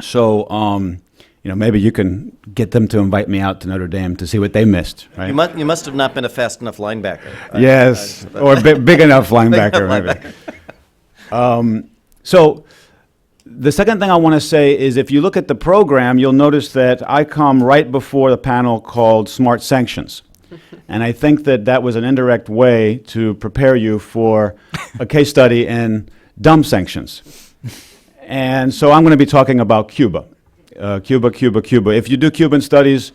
So, maybe you can get them to invite me out to Notre Dame to see what they missed, right? You must have not been a fast enough linebacker. Yes, or big enough linebacker, maybe. So the second thing I want to say is if you look at the program, you'll notice that I come right before the panel called Smart Sanctions. And I think that was an indirect way to prepare you for a case study in dumb sanctions. And so I'm going to be talking about Cuba. Cuba. If you do Cuban studies,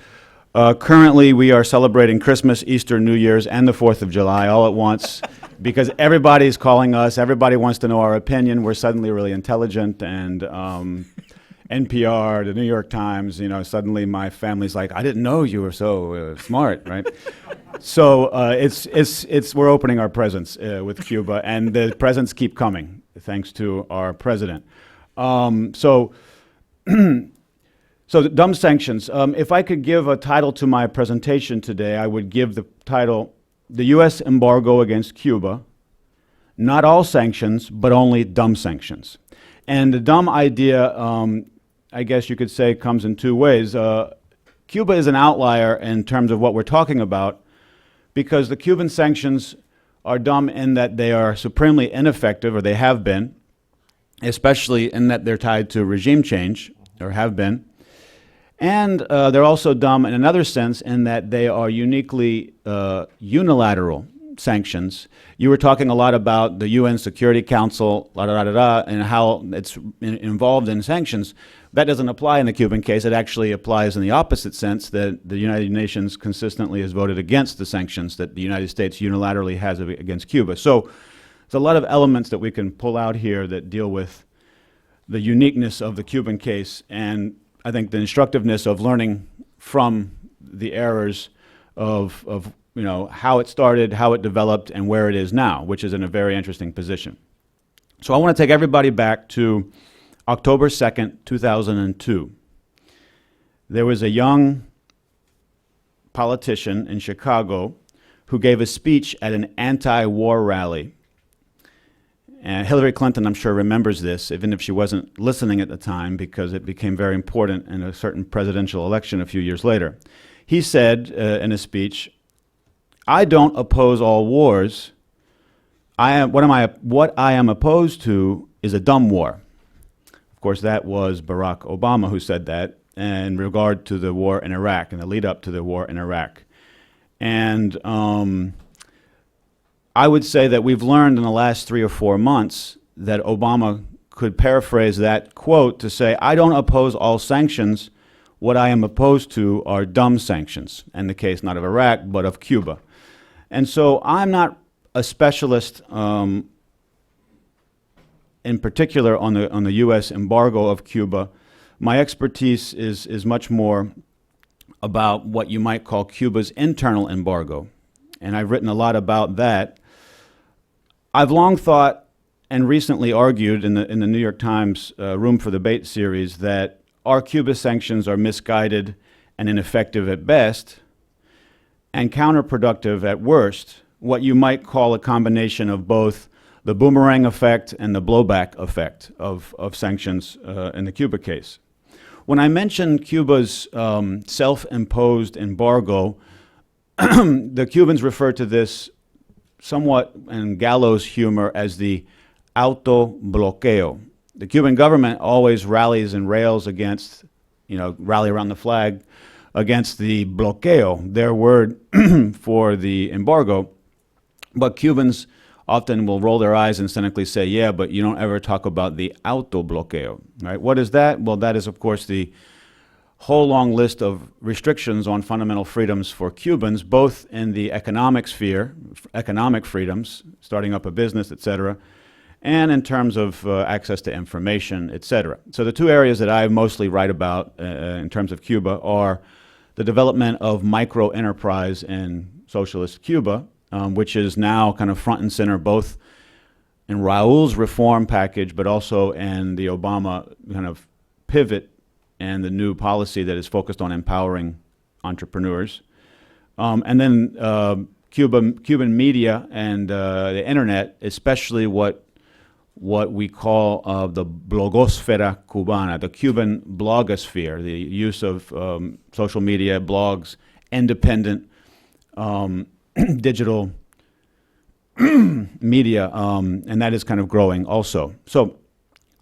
currently we are celebrating Christmas, Easter, New Year's, and the 4th of July all at once because everybody's calling us. Everybody wants to know our opinion. We're suddenly really intelligent, and NPR, the New York Times, suddenly my family's like, I didn't know you were so smart, right? So we're opening our presents with Cuba, and the presents keep coming, thanks to our president. So the dumb sanctions. If I could give a title to my presentation today, I would give the title, The U.S. Embargo Against Cuba, Not All Sanctions, but Only Dumb Sanctions. And the dumb idea, I guess you could say, comes in two ways. Cuba is an outlier in terms of what we're talking about because the Cuban sanctions are dumb in that they are supremely ineffective, or they have been, especially in that they're tied to regime change, or have been. And they're also dumb in another sense in that they are uniquely unilateral sanctions. You were talking a lot about the UN Security Council, and how it's involved in sanctions. That doesn't apply in the Cuban case. It actually applies in the opposite sense, that the United Nations consistently has voted against the sanctions that the United States unilaterally has against Cuba. So there's a lot of elements that we can pull out here that deal with the uniqueness of the Cuban case, and I think the instructiveness of learning from the errors of how it started, how it developed, and where it is now, which is in a very interesting position. So I want to take everybody back to October 2nd, 2002. There was a young politician in Chicago who gave a speech at an anti-war rally. And Hillary Clinton, I'm sure, remembers this, even if she wasn't listening at the time, because it became very important in a certain presidential election a few years later. He said in a speech, "I don't oppose all wars. What I am opposed to is a dumb war." Of course, that was Barack Obama who said that in regard to the war in Iraq and the lead up to the war in Iraq. And I would say that we've learned in the last 3 or 4 months that Obama could paraphrase that quote to say, "I don't oppose all sanctions. What I am opposed to are dumb sanctions," in the case not of Iraq, but of Cuba. And so I'm not a specialist in particular on the U.S. embargo of Cuba. My expertise is much more about what you might call Cuba's internal embargo, and I've written a lot about that. I've long thought and recently argued in the New York Times Room for Debate series that our Cuba sanctions are misguided and ineffective at best and counterproductive at worst, what you might call a combination of both the boomerang effect and the blowback effect of sanctions in the Cuba case. When I mentioned Cuba's self-imposed embargo, the Cubans refer to this somewhat in gallows humor as the autobloqueo. The Cuban government always rallies and rails against, rally around the flag, against the bloqueo, their word for the embargo. But Cubans often will roll their eyes and cynically say, yeah, but you don't ever talk about the autobloqueo, right? What is that? Well, that is, of course, the whole long list of restrictions on fundamental freedoms for Cubans, both in the economic sphere, economic freedoms, starting up a business, et cetera, and in terms of access to information, et cetera. So the two areas that I mostly write about in terms of Cuba are the development of micro-enterprise in socialist Cuba, which is now kind of front and center both in Raul's reform package, but also in the Obama kind of pivot and the new policy that is focused on empowering entrepreneurs. And then Cuban media and the internet, especially what we call the blogosfera cubana, the Cuban blogosphere, the use of social media, blogs, independent digital media, and that is kind of growing also. So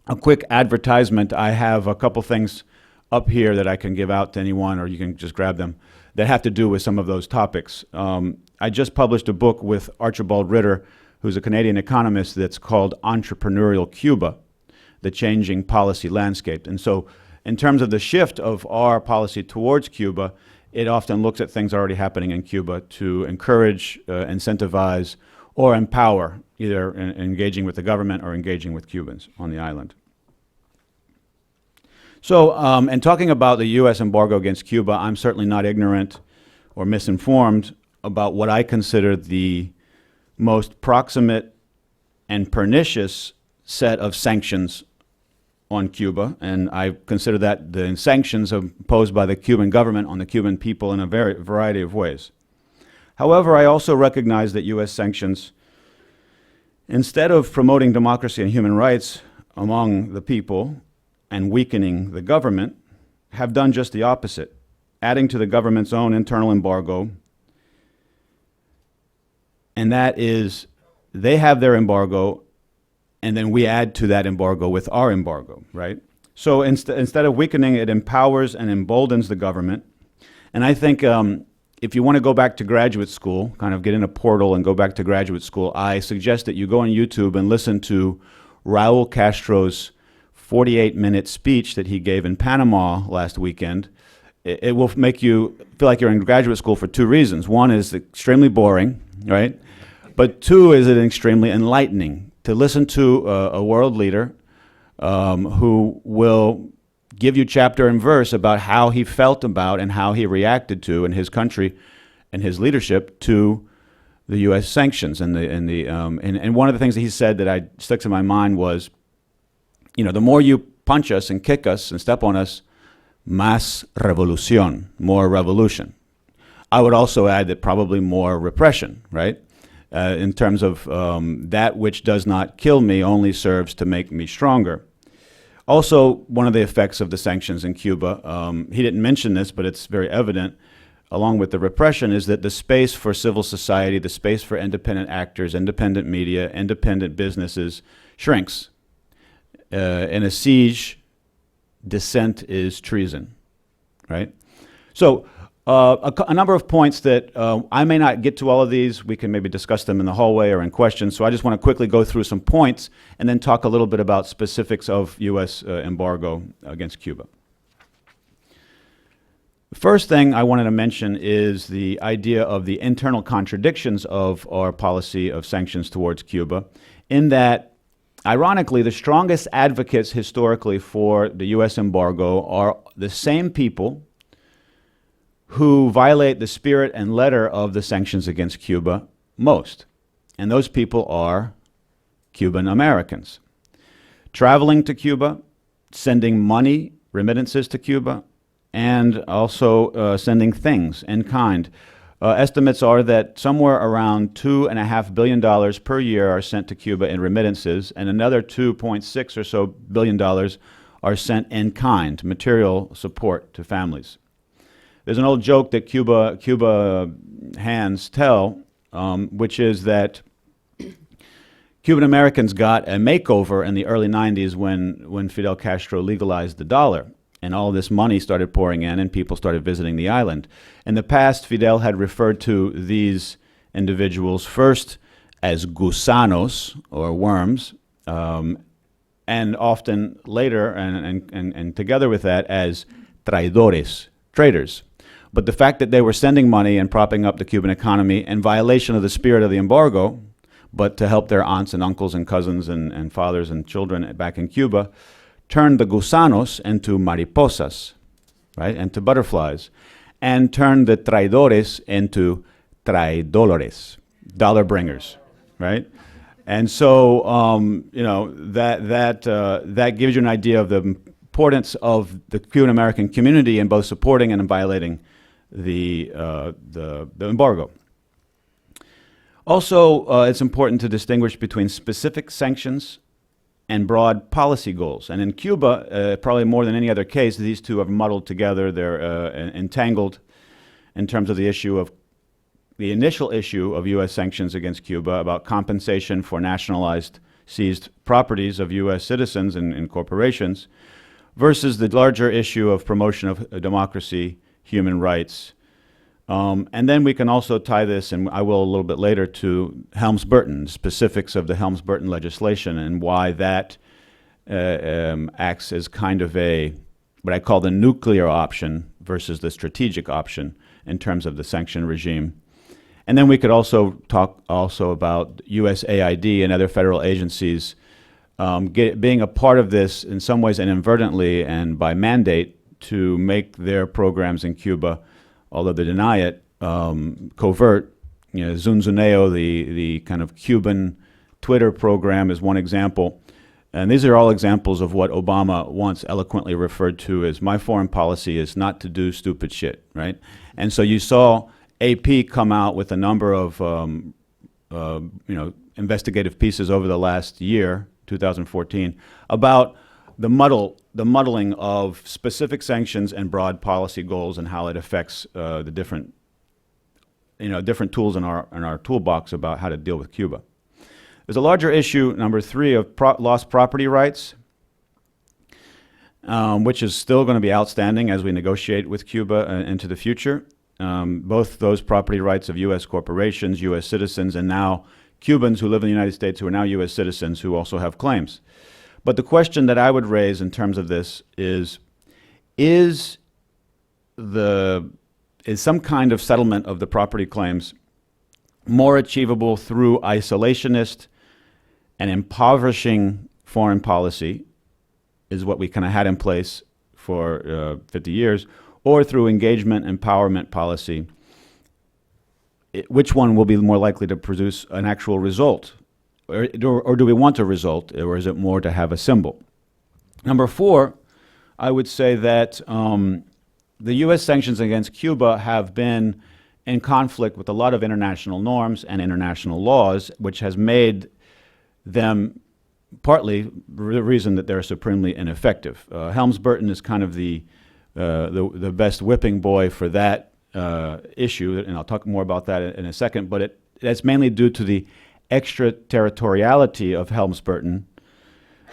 a quick advertisement, I have a couple things up here that I can give out to anyone, or you can just grab them, that have to do with some of those topics. I just published a book with Archibald Ritter, who's a Canadian economist, that's called Entrepreneurial Cuba, The Changing Policy Landscape. And so in terms of the shift of our policy towards Cuba, it often looks at things already happening in Cuba to encourage, incentivize, or empower, either engaging with the government or engaging with Cubans on the island. So, in talking about the U.S. embargo against Cuba, I'm certainly not ignorant or misinformed about what I consider the most proximate and pernicious set of sanctions on Cuba, and I consider that the sanctions imposed by the Cuban government on the Cuban people in a variety of ways. However, I also recognize that U.S. sanctions, instead of promoting democracy and human rights among the people and weakening the government, have done just the opposite, adding to the government's own internal embargo. And that is, they have their embargo, and then we add to that embargo with our embargo, right? So instead of weakening, it empowers and emboldens the government. And I think if you want to go back to graduate school, kind of get in a portal and go back to graduate school, I suggest that you go on YouTube and listen to Raul Castro's 48-minute speech that he gave in Panama last weekend. It will make you feel like you're in graduate school for two reasons. One is extremely boring, right? But two is it extremely enlightening to listen to a world leader who will give you chapter and verse about how he felt about and how he reacted to in his country and his leadership to the U.S. sanctions. And one of the things that he said that sticks in my mind was, the more you punch us and kick us and step on us, más revolución, more revolution. I would also add that probably more repression, right? In terms of that which does not kill me only serves to make me stronger. Also, one of the effects of the sanctions in Cuba, he didn't mention this, but it's very evident, along with the repression, is that the space for civil society, the space for independent actors, independent media, independent businesses shrinks. In a siege, dissent is treason, right? So a number of points that I may not get to all of these. We can maybe discuss them in the hallway or in questions. So I just want to quickly go through some points and then talk a little bit about specifics of U.S. Embargo against Cuba. The first thing I wanted to mention is the idea of the internal contradictions of our policy of sanctions towards Cuba, in that, ironically, the strongest advocates historically for the U.S. embargo are the same people who violate the spirit and letter of the sanctions against Cuba most. And those people are Cuban Americans. Traveling to Cuba, sending money, remittances to Cuba, and also sending things in kind. Estimates are that somewhere around $2.5 billion per year are sent to Cuba in remittances, and another $2.6 or so billion are sent in kind, material support to families. There's an old joke that Cuba hands tell, which is that Cuban Americans got a makeover in the early 90s when Fidel Castro legalized the dollar. And all this money started pouring in and people started visiting the island. In the past, Fidel had referred to these individuals first as gusanos, or worms, and often later, and together with that, as traidores, traitors. But the fact that they were sending money and propping up the Cuban economy in violation of the spirit of the embargo, but to help their aunts and uncles and cousins and fathers and children back in Cuba, turned the gusanos into mariposas, right, into butterflies, and turned the traidores into traidolores, dollar bringers, right? And so, that gives you an idea of the importance of the Cuban American community in both supporting and in violating the embargo. Also, it's important to distinguish between specific sanctions and broad policy goals. And in Cuba, probably more than any other case, these two are muddled together. They're entangled in terms of the initial issue of U.S. sanctions against Cuba about compensation for nationalized seized properties of U.S. citizens and corporations, versus the larger issue of promotion of democracy, human rights. And then we can also tie this, and I will a little bit later, to Helms-Burton, specifics of the Helms-Burton legislation and why that acts as kind of what I call the nuclear option versus the strategic option in terms of the sanction regime. And then we could also talk about USAID and other federal agencies being a part of this in some ways inadvertently and by mandate to make their programs in Cuba, although they deny it, covert. Zunzuneo, the kind of Cuban Twitter program, is one example. And these are all examples of what Obama once eloquently referred to as, my foreign policy is not to do stupid shit, right? And so you saw AP come out with a number of investigative pieces over the last year, 2014, about the muddling of specific sanctions and broad policy goals and how it affects the different tools in our toolbox about how to deal with Cuba. There's a larger issue, number 3, of lost property rights. which is still going to be outstanding as we negotiate with Cuba into the future. Both those property rights of U.S. corporations, U.S. citizens, and now Cubans who live in the United States who are now U.S. citizens who also have claims. But the question that I would raise in terms of this is some kind of settlement of the property claims more achievable through isolationist and impoverishing foreign policy, is what we kind of had in place for 50 years, or through engagement empowerment policy? Which one will be more likely to produce an actual result? Or do we want a result, or is it more to have a symbol? Number 4, I would say that the U.S. sanctions against Cuba have been in conflict with a lot of international norms and international laws, which has made them partly the reason that they're supremely ineffective. Helms-Burton is kind of the best whipping boy for that issue, and I'll talk more about that in a second, but that's mainly due to the extraterritoriality of Helms-Burton.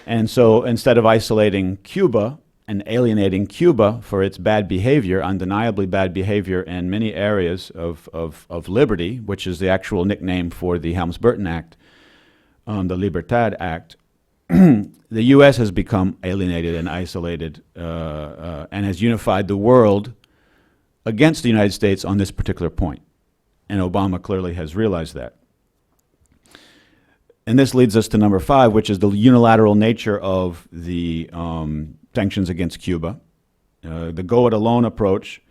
And so instead of isolating Cuba and alienating Cuba for its bad behavior, undeniably bad behavior in many areas of liberty, which is the actual nickname for the Helms-Burton Act, the Libertad Act, the U.S. has become alienated and isolated and has unified the world against the United States on this particular point. And Obama clearly has realized that. And this leads us to number 5, which is the unilateral nature of the sanctions against Cuba, the go-it-alone approach.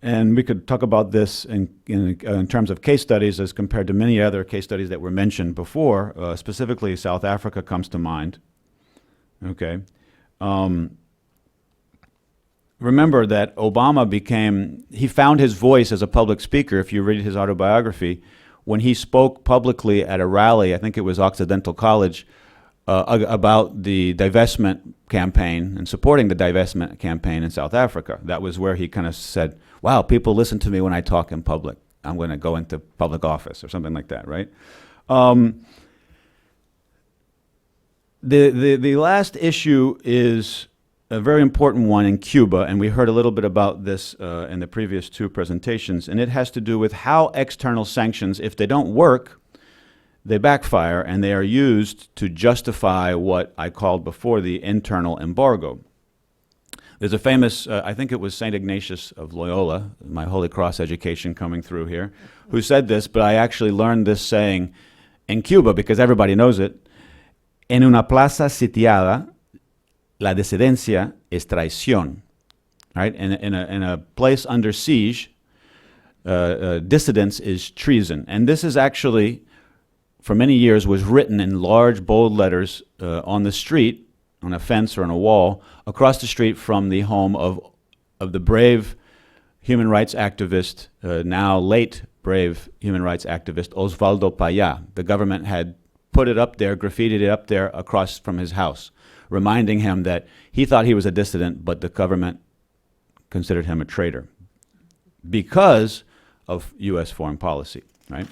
And we could talk about this in terms of case studies as compared to many other case studies that were mentioned before. Specifically, South Africa comes to mind. Okay. Remember that Obama he found his voice as a public speaker, if you read his autobiography, when he spoke publicly at a rally, I think it was Occidental College, about the divestment campaign and supporting the divestment campaign in South Africa. That was where he kind of said, wow, people listen to me when I talk in public. I'm going to go into public office or something like that, right? The last issue is a very important one in Cuba, and we heard a little bit about this in the previous 2 presentations, and it has to do with how external sanctions, if they don't work, they backfire, and they are used to justify what I called before the internal embargo. There's a famous, I think it was St. Ignatius of Loyola, my Holy Cross education coming through here, who said this, but I actually learned this saying in Cuba because everybody knows it. En una plaza sitiada, la disidencia es traición. Right? In a place under siege, dissidence is treason. And this is actually, for many years, was written in large, bold letters on the street, on a fence or on a wall, across the street from the home of the brave human rights activist, now late brave human rights activist, Osvaldo Payá. The government had put it up there, graffitied it up there across from his house, reminding him that he thought he was a dissident, but the government considered him a traitor because of U.S. foreign policy, right?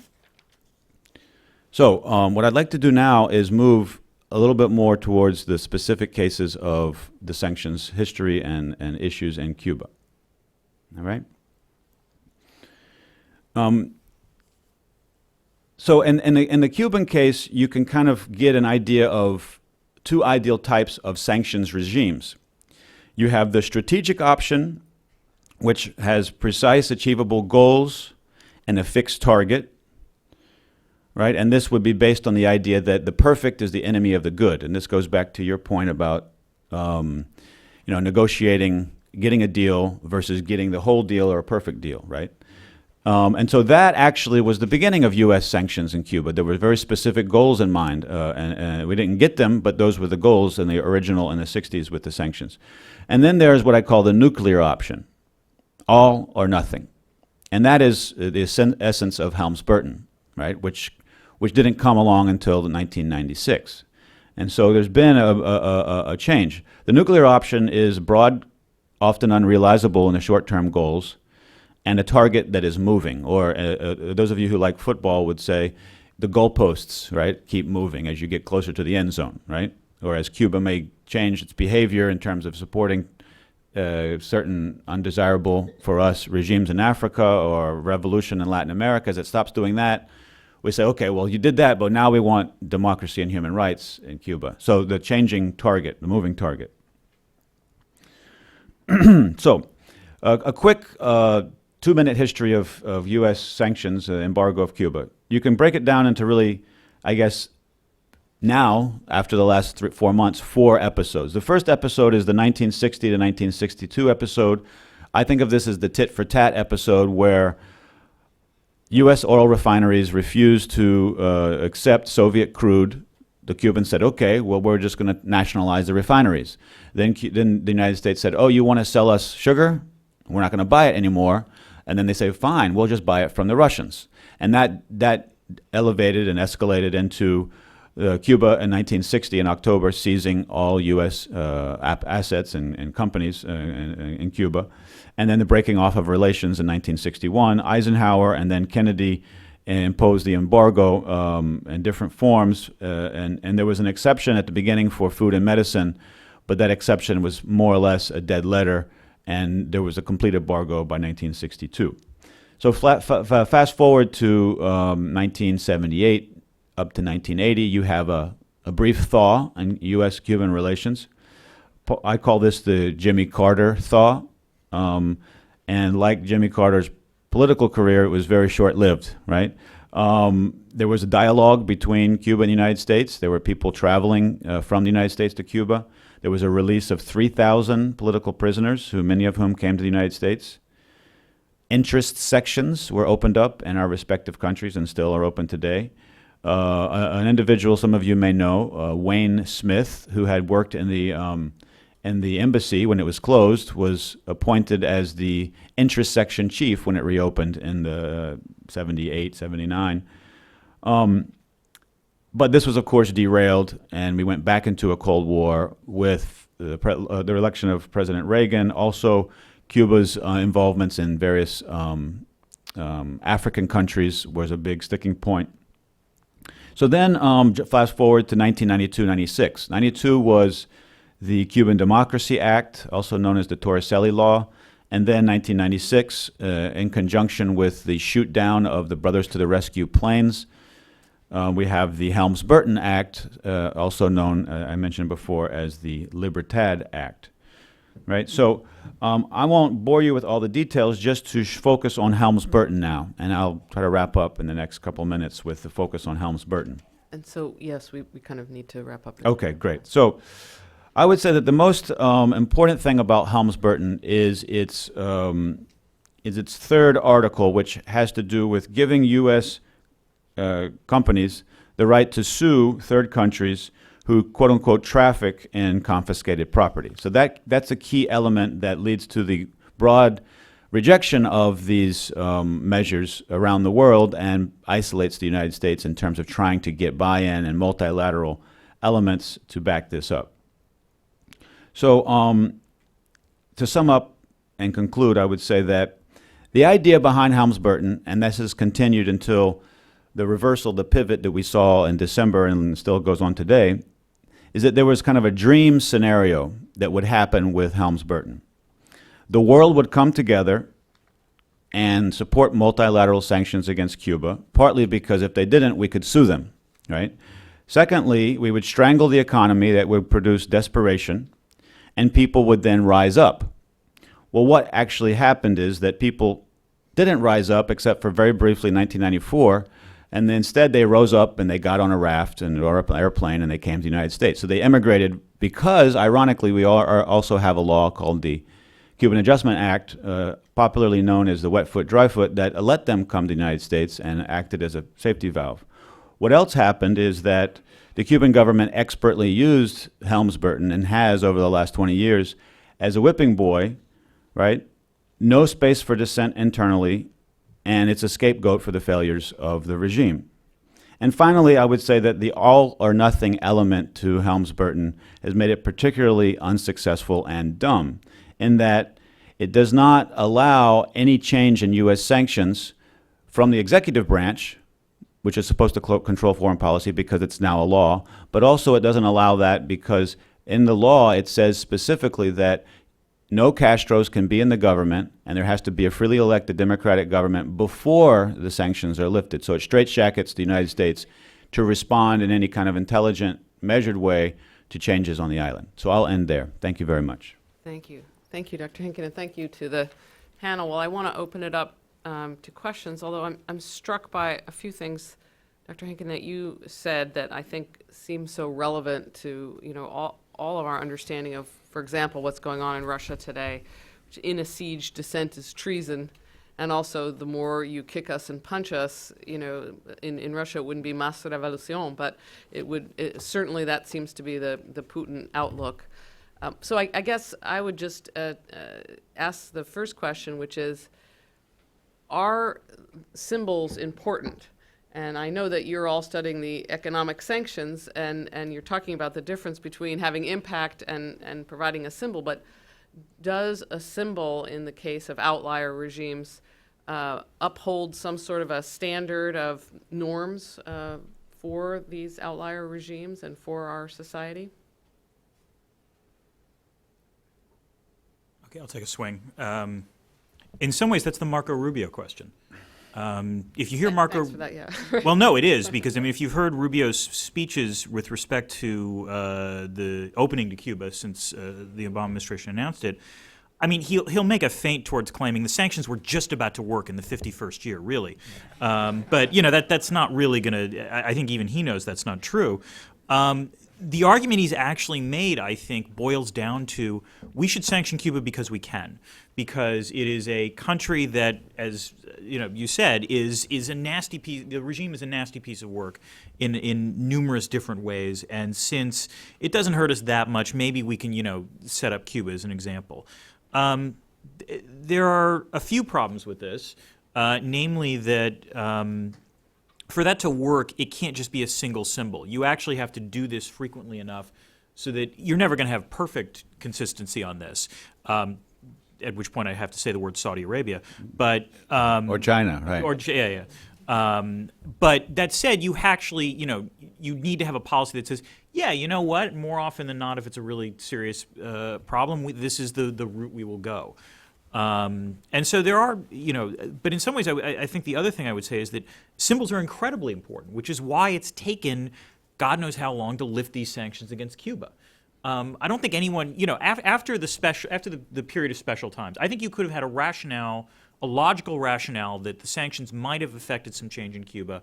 So what I'd like to do now is move a little bit more towards the specific cases of the sanctions history and issues in Cuba. All right? So in the Cuban case, you can kind of get an idea of 2 ideal types of sanctions regimes. You have the strategic option, which has precise achievable goals and a fixed target. Right? And this would be based on the idea that the perfect is the enemy of the good. And this goes back to your point about negotiating, getting a deal versus getting the whole deal or a perfect deal, right? And so that actually was the beginning of U.S. sanctions in Cuba. There were very specific goals in mind, and we didn't get them, but those were the goals in the original in the 60s with the sanctions. And then there's what I call the nuclear option, all or nothing. And that is the essence of Helms-Burton, right, which didn't come along until 1996. And so there's been a change. The nuclear option is broad, often unrealizable in the short-term goals, and a target that is moving. Or those of you who like football would say the goalposts, right, keep moving as you get closer to the end zone, right? or as Cuba may change its behavior in terms of supporting certain undesirable for us regimes in Africa or revolution in Latin America, as it stops doing that, we say, okay, well, you did that, but now we want democracy and human rights in Cuba. So the changing target, the moving target. So a quick 2-minute history of U.S. sanctions, embargo of Cuba. You can break it down into really, I guess, now, after the last 4 months, 4 episodes. The first episode is the 1960 to 1962 episode. I think of this as the tit-for-tat episode where U.S. oil refineries refused to accept Soviet crude. The Cubans said, okay, well, we're just going to nationalize the refineries. Then the United States said, oh, you want to sell us sugar? We're not going to buy it anymore. And then they say, fine, we'll just buy it from the Russians. And that elevated and escalated into Cuba in 1960 in October seizing all U.S. assets and companies in Cuba, and then the breaking off of relations in 1961. Eisenhower and then Kennedy imposed the embargo in different forms, and there was an exception at the beginning for food and medicine, but that exception was more or less a dead letter, and there was a complete embargo by 1962. So fast forward to 1978, up to 1980, you have a brief thaw in U.S.-Cuban relations. I call this the Jimmy Carter thaw. And like Jimmy Carter's political career, it was very short-lived, right? There was a dialogue between Cuba and the United States. There were people traveling from the United States to Cuba. There was a release of 3,000 political prisoners, many of whom came to the United States. Interest sections were opened up in our respective countries and still are open today. An individual some of you may know, Wayne Smith, who had worked in the embassy when it was closed, was appointed as the interest section chief when it reopened in the 78, 79. But this was, of course, derailed, and we went back into a Cold War with the election of President Reagan, also Cuba's involvements in various African countries was a big sticking point. So then fast forward to 1992-96. 92 was the Cuban Democracy Act, also known as the Torricelli Law, and then 1996, in conjunction with the shoot down of the Brothers to the Rescue planes, we have the Helms-Burton Act, also known, I mentioned before, as the Libertad Act. Right, so I won't bore you with all the details, just to focus on Helms-Burton now, and I'll try to wrap up in the next couple minutes with the focus on Helms-Burton. And so, yes, we kind of need to wrap up. Okay, great. So I would say that the most important thing about Helms-Burton is its third article, which has to do with giving U.S. Companies the right to sue third countries who, quote unquote, traffic in confiscated property. So that's a key element that leads to the broad rejection of these measures around the world and isolates the United States in terms of trying to get buy-in and multilateral elements to back this up. So to sum up and conclude, I would say that the idea behind Helms-Burton, and this has continued until the reversal, the pivot that we saw in December and still goes on today, is that there was kind of a dream scenario that would happen with Helms-Burton. The world would come together and support multilateral sanctions against Cuba, partly because if they didn't, we could sue them, right? Secondly, we would strangle the economy that would produce desperation, and people would then rise up. Well, what actually happened is that people didn't rise up except for very briefly in 1994, and instead they rose up and they got on a raft or an airplane and they came to the United States. So they emigrated because, ironically, we also have a law called the Cuban Adjustment Act, popularly known as the wet foot, dry foot, that let them come to the United States and acted as a safety valve. What else happened is that the Cuban government expertly used Helms-Burton and has over the last 20 years as a whipping boy, right? No space for dissent internally, and it's a scapegoat for the failures of the regime. And finally, I would say that the all-or-nothing element to Helms-Burton has made it particularly unsuccessful and dumb, in that it does not allow any change in U.S. sanctions from the executive branch, which is supposed to control foreign policy because it's now a law, but also it doesn't allow that because in the law it says specifically that no Castros can be in the government, and there has to be a freely elected democratic government before the sanctions are lifted. So it straitjackets the United States to respond in any kind of intelligent, measured way to changes on the island. So I'll end there. Thank you very much. Thank you. Thank you, Dr. Hinken, and thank you to the panel. Well, I want to open it up to questions, although I'm struck by a few things, Dr. Hinken, that you said that I think seem so relevant to, all of our understanding of, for example, what's going on in Russia today, which in a siege, dissent is treason. And also, the more you kick us and punch us, in Russia it wouldn't be masse révolution, but certainly that seems to be the Putin outlook. So I guess I would just ask the first question, which is, are symbols important? And I know that you're all studying the economic sanctions, and you're talking about the difference between having impact and providing a symbol, but does a symbol in the case of outlier regimes uphold some sort of a standard of norms for these outlier regimes and for our society? Okay, I'll take a swing. In some ways, that's the Marco Rubio question. If you hear Marco, Thanks for that, yeah. well, no, it is, because if you've heard Rubio's speeches with respect to the opening to Cuba since the Obama administration announced it, he'll make a feint towards claiming the sanctions were just about to work in the 51st year, really. But that's not really going to. I think even he knows that's not true. The argument he's actually made, I think, boils down to we should sanction Cuba because we can, because it is a country that, as you said, is a nasty piece. The regime is a nasty piece of work in numerous different ways, and since it doesn't hurt us that much, maybe we can set up Cuba as an example. There are a few problems with this, namely that. For that to work, it can't just be a single symbol. You actually have to do this frequently enough so that you're never going to have perfect consistency on this, at which point I have to say the word Saudi Arabia. But Or China, right? But that said, you actually, you need to have a policy that says, yeah, you know what, more often than not, if it's a really serious problem, this is the route we will go. And so there are, but in some ways I think the other thing I would say is that symbols are incredibly important, which is why it's taken God knows how long to lift these sanctions against Cuba. I don't think anyone, after the period of special times, I think you could have had a logical rationale that the sanctions might have affected some change in Cuba,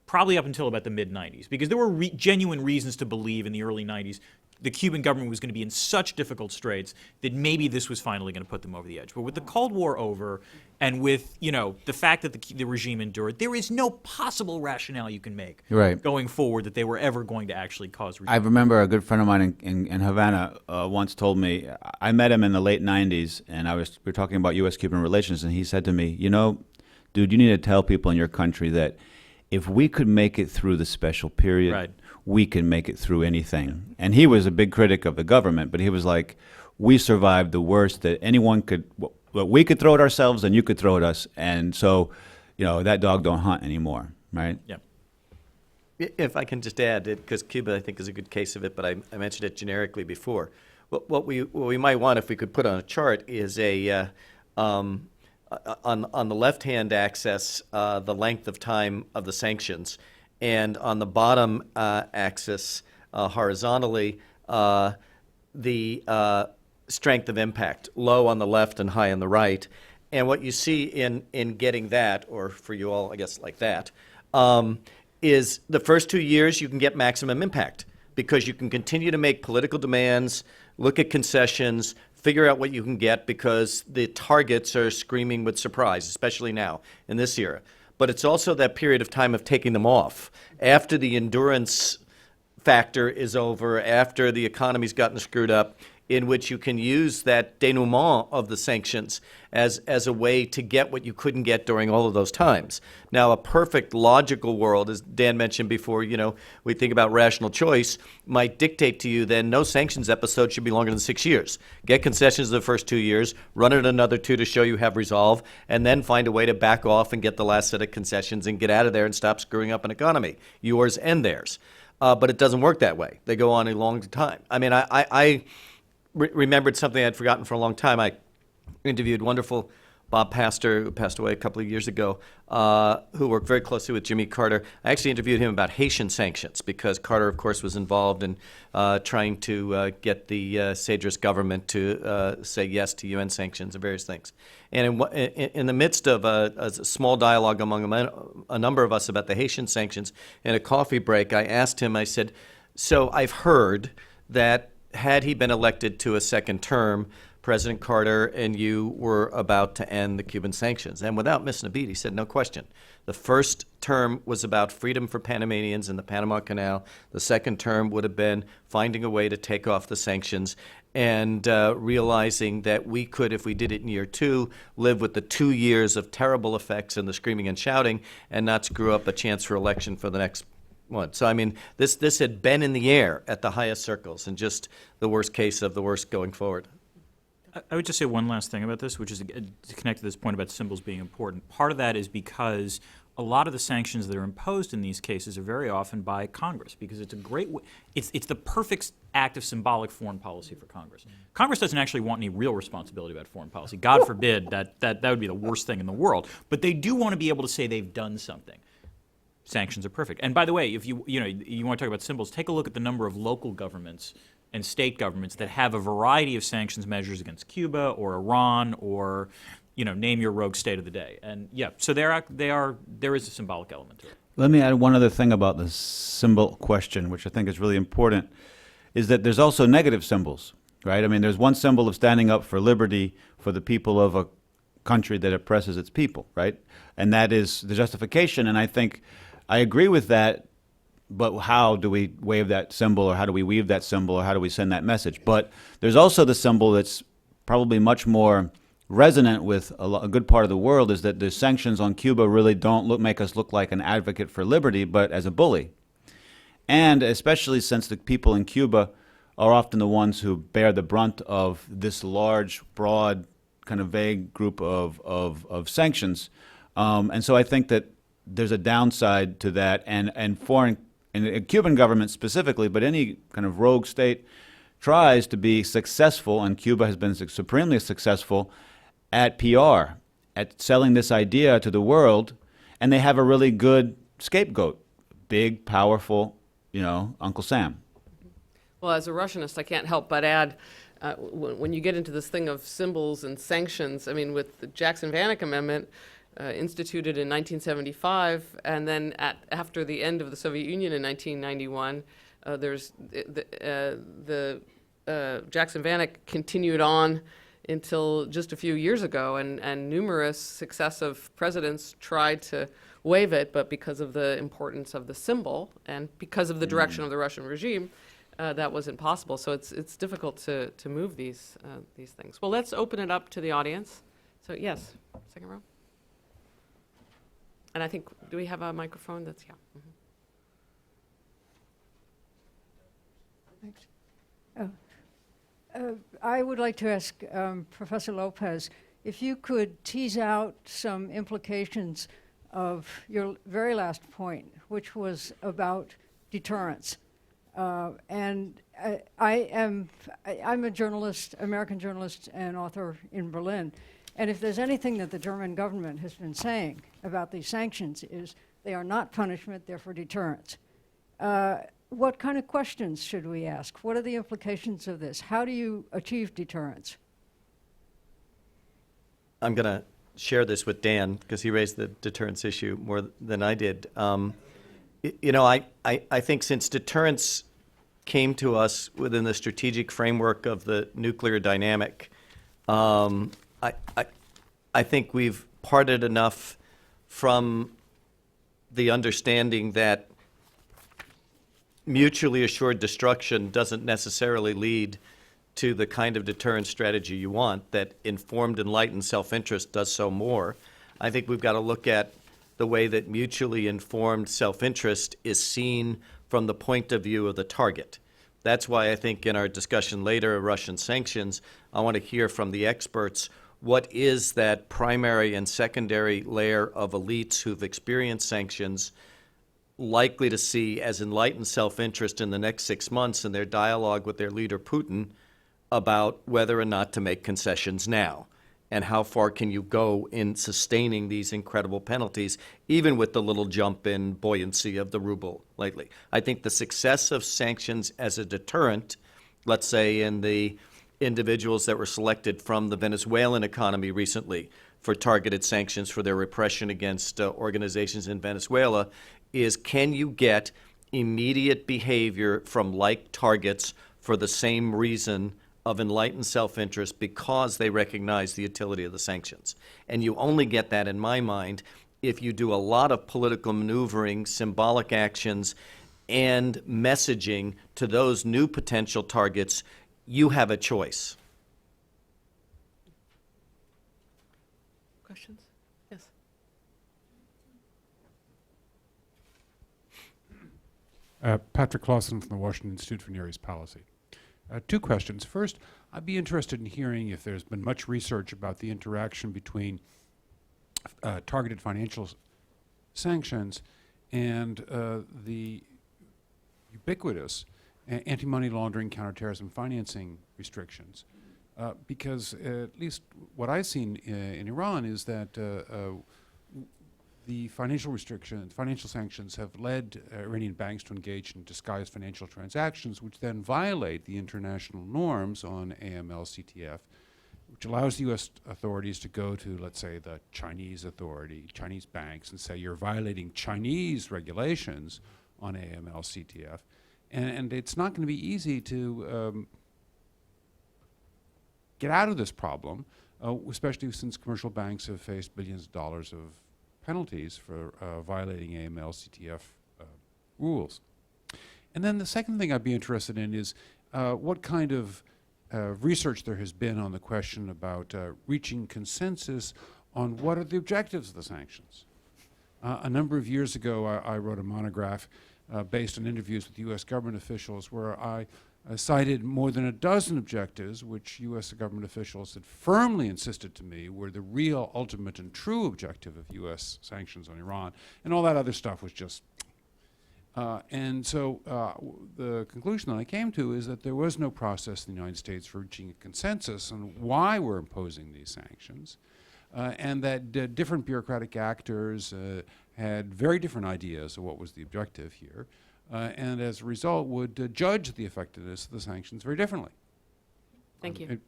probably up until about the mid-'90s, because there were genuine reasons to believe in the early '90s the Cuban government was going to be in such difficult straits that maybe this was finally going to put them over the edge. But with the Cold War over, and with the fact that the regime endured, there is no possible rationale you can make going forward that they were ever going to actually cause regime. I remember a good friend of mine in Havana once told me, I met him in the late 90s, and we were talking about U.S.-Cuban relations, and he said to me, dude, you need to tell people in your country that if we could make it through the special period, we can make it through anything. And he was a big critic of the government, but he was like, we survived the worst that anyone could. Well, we could throw at ourselves, and you could throw at us. And so, that dog don't hunt anymore, right? Yeah. If I can just add, because Cuba, I think, is a good case of it, but I mentioned it generically before. What we might want, if we could put on a chart, is on the left-hand axis, the length of time of the sanctions, and on the bottom axis, horizontally, the strength of impact, low on the left and high on the right. And what you see in getting that, or for you all, I guess, like that, is the first 2 years you can get maximum impact because you can continue to make political demands, look at concessions, figure out what you can get because the targets are screaming with surprise, especially now in this era. But it's also that period of time of taking them off. After the endurance factor is over, after the economy's gotten screwed up, in which you can use that denouement of the sanctions as a way to get what you couldn't get during all of those times. Now, a perfect logical world, as Dan mentioned before, we think about rational choice, might dictate to you then no sanctions episode should be longer than 6 years. Get concessions the first 2 years, run it another 2 to show you have resolve, and then find a way to back off and get the last set of concessions and get out of there and stop screwing up an economy, yours and theirs. But it doesn't work that way. They go on a long time. I mean, I remembered something I'd forgotten for a long time. I interviewed wonderful Bob Pastor, who passed away a couple of years ago, who worked very closely with Jimmy Carter. I actually interviewed him about Haitian sanctions because Carter, of course, was involved in trying to get the Cedras government to say yes to UN sanctions and various things. And in the midst of a small dialogue among a number of us about the Haitian sanctions, in a coffee break, I asked him, I said, so I've heard that had he been elected to a second term, President Carter and you were about to end the Cuban sanctions. And without missing a beat, he said, no question. The first term was about freedom for Panamanians in the Panama Canal. The second term would have been finding a way to take off the sanctions and realizing that we could, if we did it in year 2, live with the 2 years of terrible effects and the screaming and shouting and not screw up a chance for election for the next one. So, I mean, this had been in the air at the highest circles and just the worst case of the worst going forward. I would just say one last thing about this, which is to connect to this point about symbols being important. Part of that is because a lot of the sanctions that are imposed in these cases are very often by Congress, because it's a great way, it's the perfect act of symbolic foreign policy for Congress. Congress doesn't actually want any real responsibility about foreign policy. God forbid, that would be the worst thing in the world. But they do want to be able to say they've done something. Sanctions are perfect. And by the way, if you want to talk about symbols, take a look at the number of local governments and state governments that have a variety of sanctions measures against Cuba or Iran or, name your rogue state of the day. And yeah, so there is a symbolic element to it. Let me add one other thing about the symbol question, which I think is really important, is that there's also negative symbols, right? I mean, there's one symbol of standing up for liberty for the people of a country that oppresses its people, right? And that is the justification, and I think I agree with that, but how do we wave that symbol, or how do we weave that symbol, or how do we send that message? But there's also the symbol that's probably much more resonant with a good part of the world, is that the sanctions on Cuba really don't make us look like an advocate for liberty, but as a bully. And especially since the people in Cuba are often the ones who bear the brunt of this large, broad, kind of vague group of sanctions. And so I think that there's a downside to that, and foreign, and the Cuban government specifically, but any kind of rogue state tries to be successful, and Cuba has been supremely successful at PR, at selling this idea to the world, and they have a really good scapegoat, big, powerful, Uncle Sam. Well, as a Russianist, I can't help but add, when you get into this thing of symbols and sanctions, I mean, with the Jackson-Vanik Amendment, instituted in 1975, and then after the end of the Soviet Union in 1991, there's the Jackson-Vanik continued on until just a few years ago, and numerous successive presidents tried to waive it, but because of the importance of the symbol and because of the direction of the Russian regime, that was impossible. So it's difficult to move these things. Well, let's open it up to the audience. So yes, second row. And I think, do we have a microphone? That's, yeah. Mm-hmm. Thanks. I would like to ask Professor Lopez if you could tease out some implications of your very last point, which was about deterrence. And I'm a journalist, American journalist and author in Berlin. And if there's anything that the German government has been saying about these sanctions is they are not punishment, they're for deterrence. What kind of questions should we ask? What are the implications of this? How do you achieve deterrence? I'm going to share this with Dan because he raised the deterrence issue more than I did. I think since deterrence came to us within the strategic framework of the nuclear dynamic, I think we've parted enough from the understanding that mutually assured destruction doesn't necessarily lead to the kind of deterrence strategy you want, that informed, enlightened self-interest does so more. I think we've got to look at the way that mutually informed self-interest is seen from the point of view of the target. That's why I think in our discussion later of Russian sanctions, I want to hear from the experts what is that primary and secondary layer of elites who've experienced sanctions likely to see as enlightened self-interest in the next 6 months in their dialogue with their leader Putin about whether or not to make concessions now, and how far can you go in sustaining these incredible penalties, even with the little jump in buoyancy of the ruble lately. I think the success of sanctions as a deterrent, let's say in the individuals that were selected from the Venezuelan economy recently for targeted sanctions for their repression against organizations in Venezuela, is can you get immediate behavior from like targets for the same reason of enlightened self-interest because they recognize the utility of the sanctions. And you only get that, in my mind, if you do a lot of political maneuvering, symbolic actions, and messaging to those new potential targets. You have a choice. Questions? Yes. Patrick Clausen from the Washington Institute for Near East Policy. Two questions. First, I'd be interested in hearing if there's been much research about the interaction between targeted financial sanctions and the ubiquitous anti-money laundering, counterterrorism financing restrictions. Because at least what I've seen in Iran is that the financial sanctions have led Iranian banks to engage in disguised financial transactions, which then violate the international norms on AML-CTF, which allows the U.S. authorities to go to, let's say, the Chinese banks, and say, you're violating Chinese regulations on AML-CTF. And it's not going to be easy to get out of this problem, especially since commercial banks have faced billions of dollars of penalties for violating AML-CTF rules. And then the second thing I'd be interested in is what kind of research there has been on the question about reaching consensus on what are the objectives of the sanctions. A number of years ago, I wrote a monograph based on interviews with U.S. government officials where I cited more than a dozen objectives which U.S. government officials had firmly insisted to me were the real, ultimate, and true objective of U.S. sanctions on Iran. And all that other stuff was just... and so the conclusion that I came to is that there was no process in the United States for reaching a consensus on why we're imposing these sanctions, and that different bureaucratic actors had very different ideas of what was the objective here. And as a result, would judge the effectiveness of the sanctions very differently. Thank you.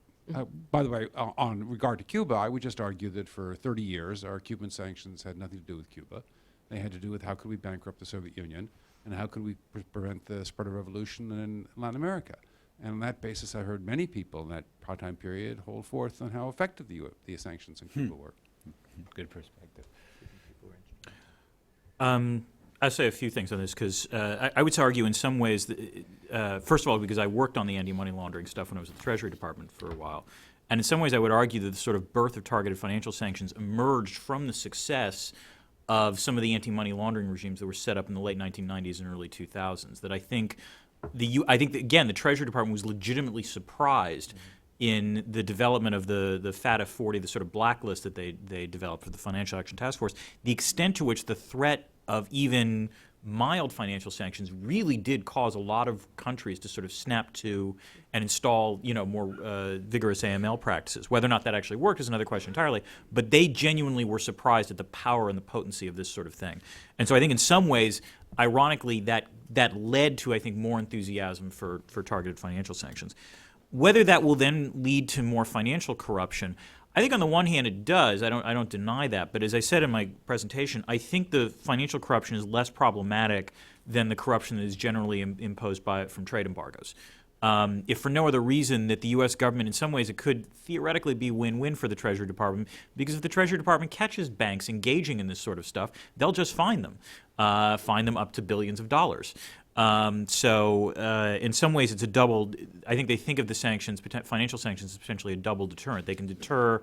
By the way, on regard to Cuba, I would just argue that for 30 years, our Cuban sanctions had nothing to do with Cuba. They had to do with how could we bankrupt the Soviet Union and how could we prevent the spread of revolution in Latin America. And on that basis, I heard many people in that time period hold forth on how effective the sanctions in Cuba were. Good perspective. I'll say a few things on this because I would argue in some ways, that, first of all, because I worked on the anti-money laundering stuff when I was at the Treasury Department for a while. And in some ways, I would argue that the sort of birth of targeted financial sanctions emerged from the success of some of the anti-money laundering regimes that were set up in the late 1990s and early 2000s. That I think that, again, the Treasury Department was legitimately surprised in the development of the FATF-40, the sort of blacklist that they developed for the Financial Action Task Force, the extent to which the threat of even mild financial sanctions really did cause a lot of countries to sort of snap to and install, more vigorous AML practices. Whether or not that actually worked is another question entirely, but they genuinely were surprised at the power and the potency of this sort of thing. And so I think in some ways, ironically, that led to, I think, more enthusiasm for targeted financial sanctions. Whether that will then lead to more financial corruption, I think on the one hand it does. I don't deny that. But as I said in my presentation, I think the financial corruption is less problematic than the corruption that is generally imposed from trade embargoes. If for no other reason that the U.S. government, in some ways, it could theoretically be win-win for the Treasury Department, because if the Treasury Department catches banks engaging in this sort of stuff, they'll just fine them. fine them up to billions of dollars. So in some ways, it's a double. I think they think of the sanctions, financial sanctions, as potentially a double deterrent. They can deter,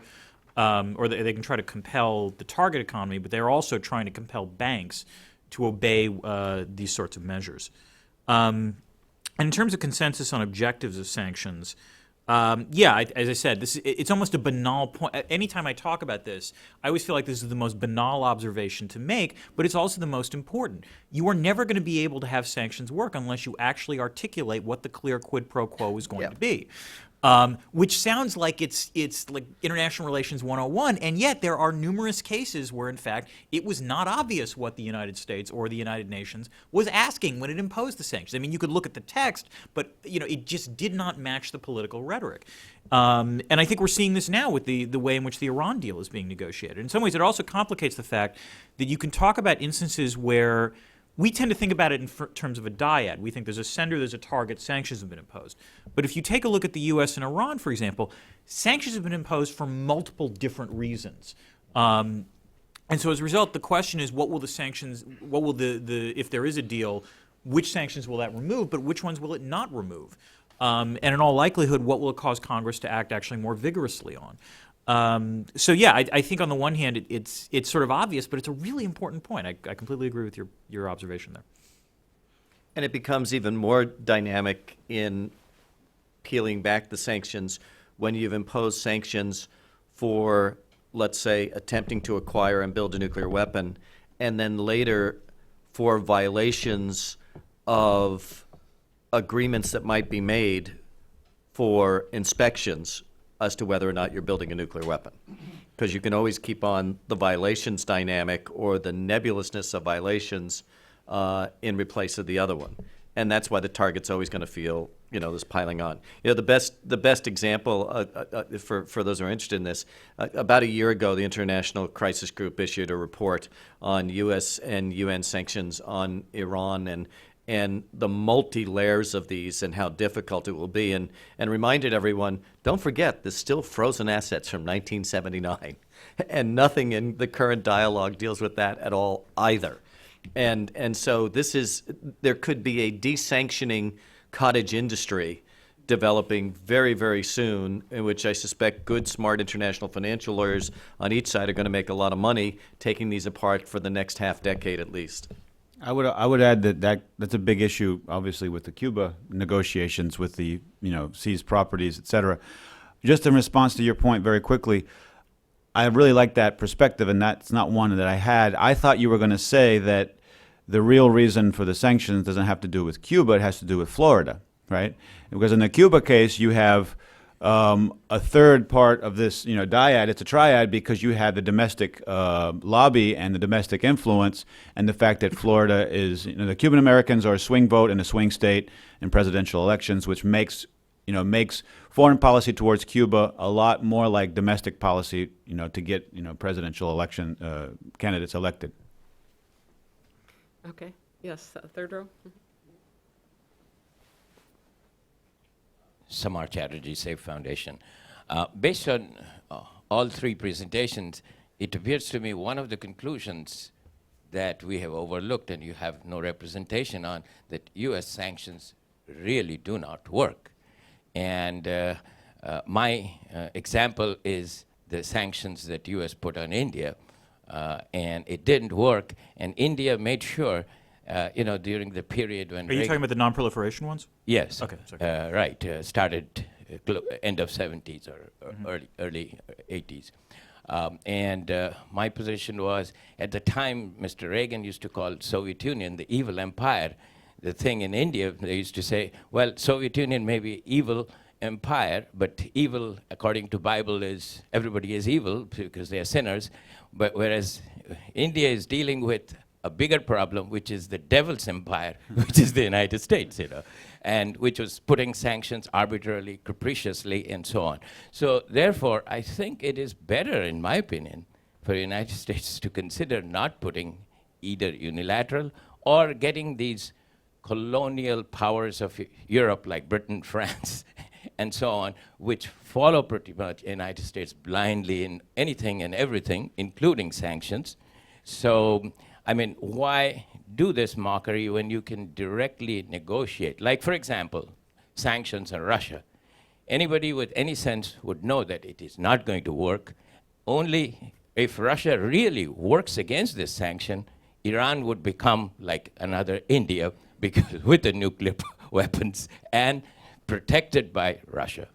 or they can try to compel the target economy, but they're also trying to compel banks to obey these sorts of measures. And in terms of consensus on objectives of sanctions, as I said, it's almost a banal point. Anytime I talk about this, I always feel like this is the most banal observation to make, but it's also the most important. You are never going to be able to have sanctions work unless you actually articulate what the clear quid pro quo is going to be. Which sounds like it's like international relations 101, and yet there are numerous cases where, in fact, it was not obvious what the United States or the United Nations was asking when it imposed the sanctions. I mean, you could look at the text, but it just did not match the political rhetoric. And I think we're seeing this now with the way in which the Iran deal is being negotiated. In some ways, it also complicates the fact that you can talk about instances where we tend to think about it in terms of a dyad. We think there's a sender, there's a target, sanctions have been imposed. But if you take a look at the U.S. and Iran, for example, sanctions have been imposed for multiple different reasons. And so as a result, the question is, what will the sanctions, if there is a deal, which sanctions will that remove, but which ones will it not remove? And in all likelihood, what will it cause Congress to act actually more vigorously on? I think on the one hand, it's sort of obvious, but it's a really important point. I completely agree with your observation there. And it becomes even more dynamic in peeling back the sanctions when you've imposed sanctions for, let's say, attempting to acquire and build a nuclear weapon, and then later for violations of agreements that might be made for inspections as to whether or not you're building a nuclear weapon. Because you can always keep on the violations dynamic or the nebulousness of violations in replace of the other one. And that's why the target's always going to feel, this piling on. The best example, for those who are interested in this, about a year ago, the International Crisis Group issued a report on U.S. and UN sanctions on Iran and the multi-layers of these and how difficult it will be, and reminded everyone, don't forget, there's still frozen assets from 1979, and nothing in the current dialogue deals with that at all either. And so there could be a desanctioning cottage industry developing very, very soon, in which I suspect good, smart international financial lawyers on each side are going to make a lot of money taking these apart for the next half decade at least. I would add that's a big issue, obviously, with the Cuba negotiations, with the seized properties, et cetera. Just in response to your point, very quickly, I really like that perspective, and that's not one that I had. I thought you were going to say that the real reason for the sanctions doesn't have to do with Cuba; it has to do with Florida, right? Because in the Cuba case, you have a third part of this, dyad. It's a triad because you have the domestic lobby and the domestic influence, and the fact that Florida is, the Cuban Americans are a swing vote in a swing state in presidential elections, which makes foreign policy towards Cuba a lot more like domestic policy, to get presidential election candidates elected. Okay. Yes, third row. Samar Chatterjee, Safe Foundation. Based on all three presentations, it appears to me one of the conclusions that we have overlooked and you have no representation on, that U.S. sanctions really do not work. And my example is the sanctions that U.S. put on India, and it didn't work, and India made sure during the period when Are you talking about the non-proliferation ones? Yes. Okay, sorry. Right. Started end of 70s or early 80s. My position was, at the time, Mr. Reagan used to call Soviet Union the evil empire. The thing in India, they used to say, well, Soviet Union may be evil empire, but evil, according to Bible, is everybody is evil because they are sinners. But whereas India is dealing with a bigger problem, which is the devil's empire, which is the United States, and which was putting sanctions arbitrarily, capriciously, and so on. So therefore, I think it is better, in my opinion, for the United States to consider not putting either unilateral or getting these colonial powers of Europe, like Britain, France, and so on, which follow pretty much the United States blindly in anything and everything, including sanctions. So I mean, why do this mockery when you can directly negotiate? Like, for example, sanctions on Russia. Anybody with any sense would know that it is not going to work. Only if Russia really works against this sanction, Iran would become like another India because with the nuclear weapons and protected by Russia.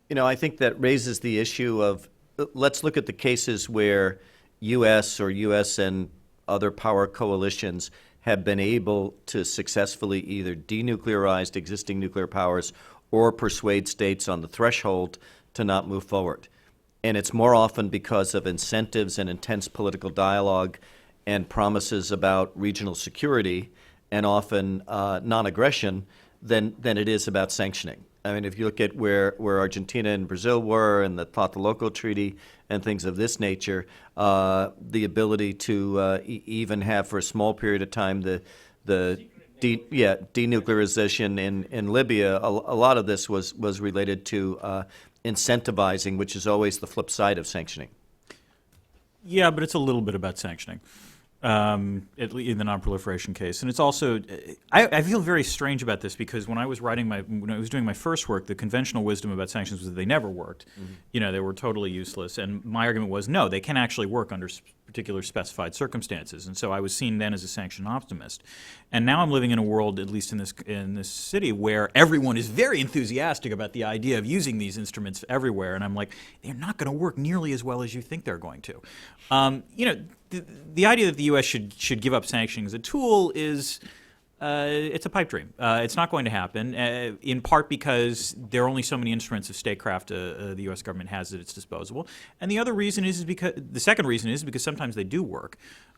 You know, I think that raises the issue of, let's look at the cases where U.S. or U.S. and other power coalitions have been able to successfully either denuclearize existing nuclear powers or persuade states on the threshold to not move forward. And it's more often because of incentives and intense political dialogue and promises about regional security and often non-aggression than it is about sanctioning. I mean, if you look at where Argentina and Brazil were and the Tlatelolco Treaty and things of this nature, the ability to even have for a small period of time the denuclearization in Libya, a lot of this was related to incentivizing, which is always the flip side of sanctioning. Yeah, but it's a little bit about sanctioning, in the non-proliferation case, and it's also. I feel very strange about this because when I was doing my first work, the conventional wisdom about sanctions was that they never worked. Mm-hmm. You know, they were totally useless, and my argument was no, they can actually work under particular specified circumstances, and so I was seen then as a sanction optimist. And now I'm living in a world, at least in this city, where everyone is very enthusiastic about the idea of using these instruments everywhere, and I'm like, they're not going to work nearly as well as you think they're going to. You know. The idea that the U.S. should give up sanctioning as a tool is it's a pipe dream. It's not going to happen, in part because there are only so many instruments of statecraft the U.S. government has at its disposal, and the second reason is because sometimes they do work.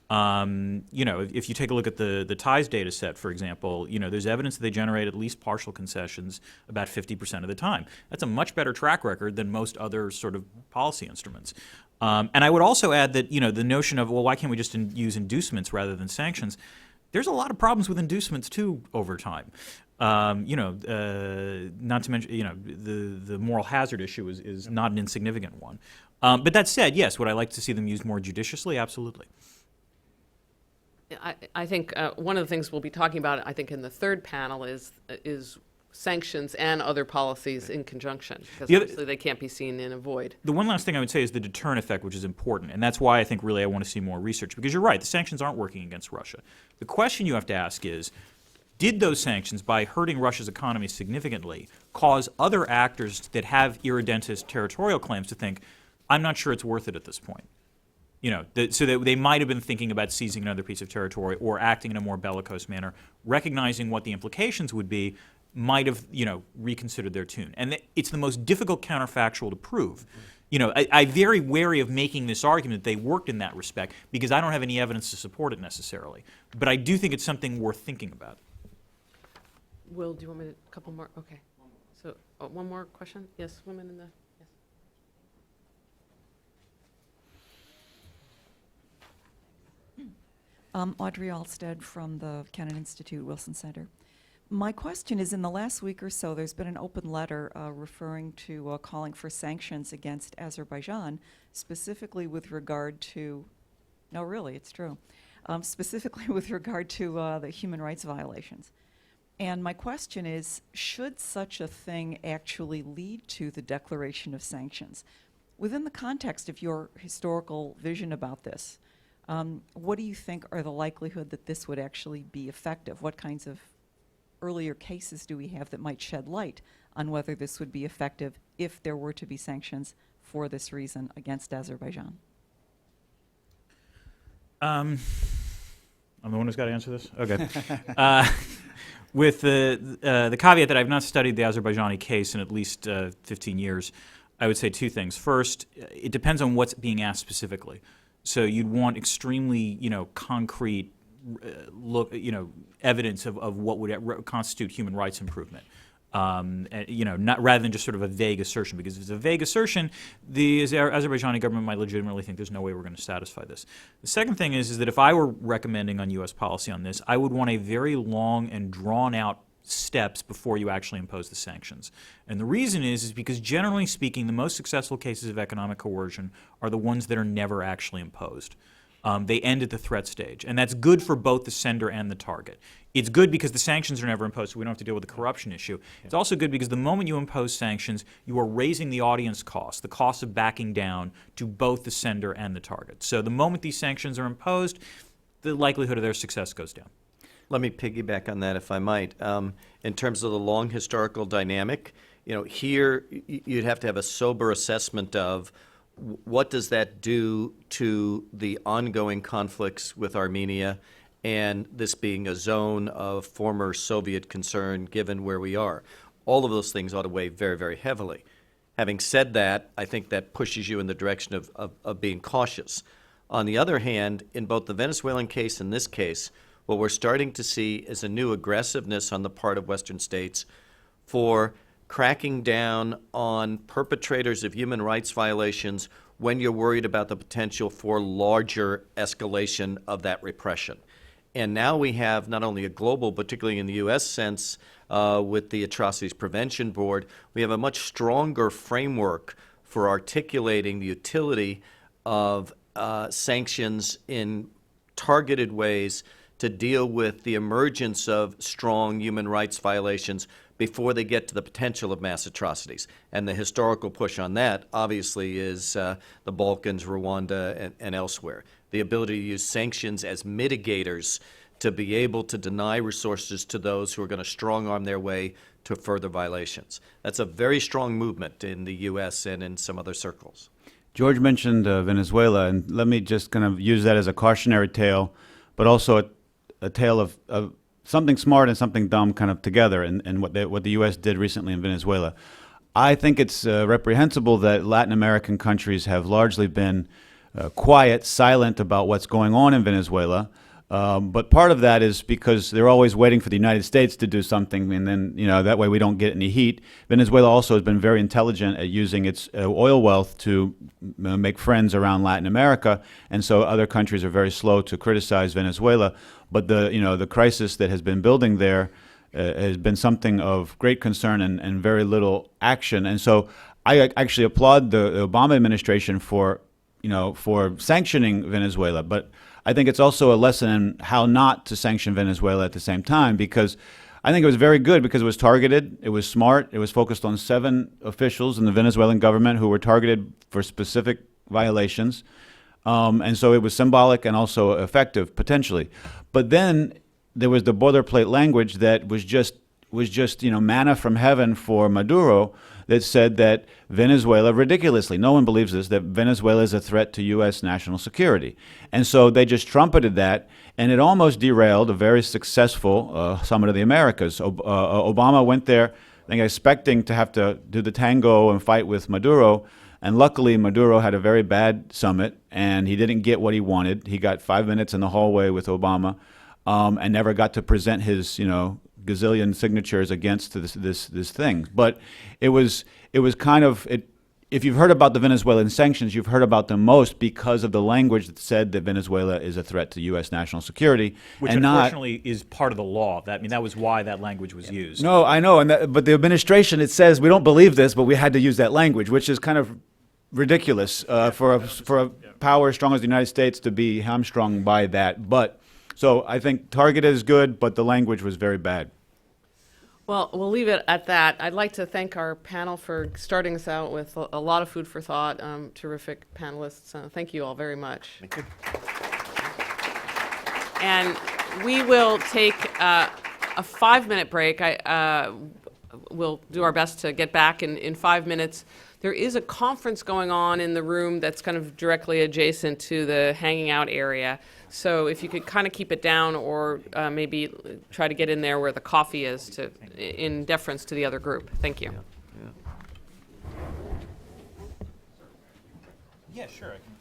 You know, if you take a look at the ties data set, for example, you know, there's evidence that they generate at least partial concessions about 50% of the time. That's a much better track record than most other sort of policy instruments. And I would also add that, you know, the notion of, well, why can't we just use inducements rather than sanctions? There's a lot of problems with inducements, too, over time. You know, not to mention, you know, the moral hazard issue is not an insignificant one. But that said, yes, would I like to see them used more judiciously? Absolutely. I think one of the things we'll be talking about, I think, in the third panel is sanctions and other policies in conjunction, because obviously they can't be seen in a void. The one last thing I would say is the deterrent effect, which is important, and that's why I think really I want to see more research, because you're right, the sanctions aren't working against Russia. The question you have to ask is, did those sanctions, by hurting Russia's economy significantly, cause other actors that have irredentist territorial claims to think, I'm not sure it's worth it at this point? You know, so that they might have been thinking about seizing another piece of territory or acting in a more bellicose manner, recognizing what the implications would be, might have, you know, reconsidered their tune. And it's the most difficult counterfactual to prove. You know, I'm very wary of making this argument that they worked in that respect because I don't have any evidence to support it necessarily. But I do think it's something worth thinking about. Will, do you want me to, a couple more? Okay. So, one more question? Yes, woman in the, yes. Audrey Alstead from the Kennan Institute Wilson Center. My question is, in the last week or so, there's been an open letter referring to calling for sanctions against Azerbaijan, specifically with regard to, no, really, it's true, specifically with regard to the human rights violations. And my question is, should such a thing actually lead to the declaration of sanctions? Within the context of your historical vision about this, what do you think are the likelihood that this would actually be effective? What kinds of earlier cases do we have that might shed light on whether this would be effective if there were to be sanctions for this reason against Azerbaijan? I'm the one who's got to answer this? Okay. With the caveat that I've not studied the Azerbaijani case in at least 15 years, I would say two things. First, it depends on what's being asked specifically. So you'd want extremely, you know, concrete evidence of what would constitute human rights improvement. You know, not rather than just sort of a vague assertion, because if it's a vague assertion, the Azerbaijani government might legitimately think there's no way we're going to satisfy this. The second thing is that if I were recommending on U.S. policy on this, I would want a very long and drawn-out steps before you actually impose the sanctions. And the reason is because generally speaking, the most successful cases of economic coercion are the ones that are never actually imposed. they end at the threat stage. And that's good for both the sender and the target. It's good because the sanctions are never imposed, so we don't have to deal with the corruption issue. It's also good because the moment you impose sanctions, you are raising the audience cost, the cost of backing down to both the sender and the target. So the moment these sanctions are imposed, the likelihood of their success goes down. Let me piggyback on that, if I might. In terms of the long historical dynamic, here you'd have to have a sober assessment of what does that do to the ongoing conflicts with Armenia, and this being a zone of former Soviet concern given where we are. All of those things ought to weigh very, very heavily. Having said that, I think that pushes you in the direction of being cautious. On the other hand, in both the Venezuelan case and this case, what we're starting to see is a new aggressiveness on the part of Western states for cracking down on perpetrators of human rights violations when you're worried about the potential for larger escalation of that repression. And now we have not only a global, particularly in the U.S. sense, with the Atrocities Prevention Board, we have a much stronger framework for articulating the utility of sanctions in targeted ways to deal with the emergence of strong human rights violations before they get to the potential of mass atrocities. And the historical push on that, obviously, is the Balkans, Rwanda, and elsewhere. The ability to use sanctions as mitigators to be able to deny resources to those who are going to strong-arm their way to further violations. That's a very strong movement in the U.S. and in some other circles. George mentioned Venezuela, and let me just kind of use that as a cautionary tale, but also a tale of something smart and something dumb kind of together, and what the U.S. did recently in Venezuela. I think it's reprehensible that Latin American countries have largely been quiet, silent about what's going on in Venezuela. But part of that is because they're always waiting for the United States to do something, and then that way we don't get any heat. Venezuela also has been very intelligent at using its oil wealth to make friends around Latin America, and so other countries are very slow to criticize Venezuela. But the crisis that has been building there has been something of great concern and very little action. And so I actually applaud the Obama administration for sanctioning Venezuela, but I think it's also a lesson in how not to sanction Venezuela at the same time, because I think it was very good because it was targeted, it was smart, it was focused on 7 officials in the Venezuelan government who were targeted for specific violations, and so it was symbolic and also effective, potentially. But then there was the boilerplate language that was just manna from heaven for Maduro, that said that Venezuela, ridiculously, no one believes this, that Venezuela is a threat to U.S. national security. And so they just trumpeted that, and it almost derailed a very successful Summit of the Americas. Obama went there, I think, expecting to have to do the tango and fight with Maduro, and luckily Maduro had a very bad summit, and he didn't get what he wanted. He got 5 minutes in the hallway with Obama, and never got to present his, gazillion signatures against this thing. But it was kind of, if you've heard about the Venezuelan sanctions, you've heard about them most because of the language that said that Venezuela is a threat to U.S. national security. Which and unfortunately is part of the law. That was why that language was used. No, I know, but the administration, it says, we don't believe this, but we had to use that language, which is kind of ridiculous for a power as strong as the United States to be hamstrung by that. But so I think target is good, but the language was very bad. Well, we'll leave it at that. I'd like to thank our panel for starting us out with a lot of food for thought. Terrific panelists. Thank you all very much. Thank you. And we will take a 5-minute break. We'll do our best to get back in 5 minutes. There is a conference going on in the room that's kind of directly adjacent to the hanging out area. So if you could kind of keep it down, or maybe try to get in there where the coffee is, in deference to the other group. Thank you. Yeah, sure. I can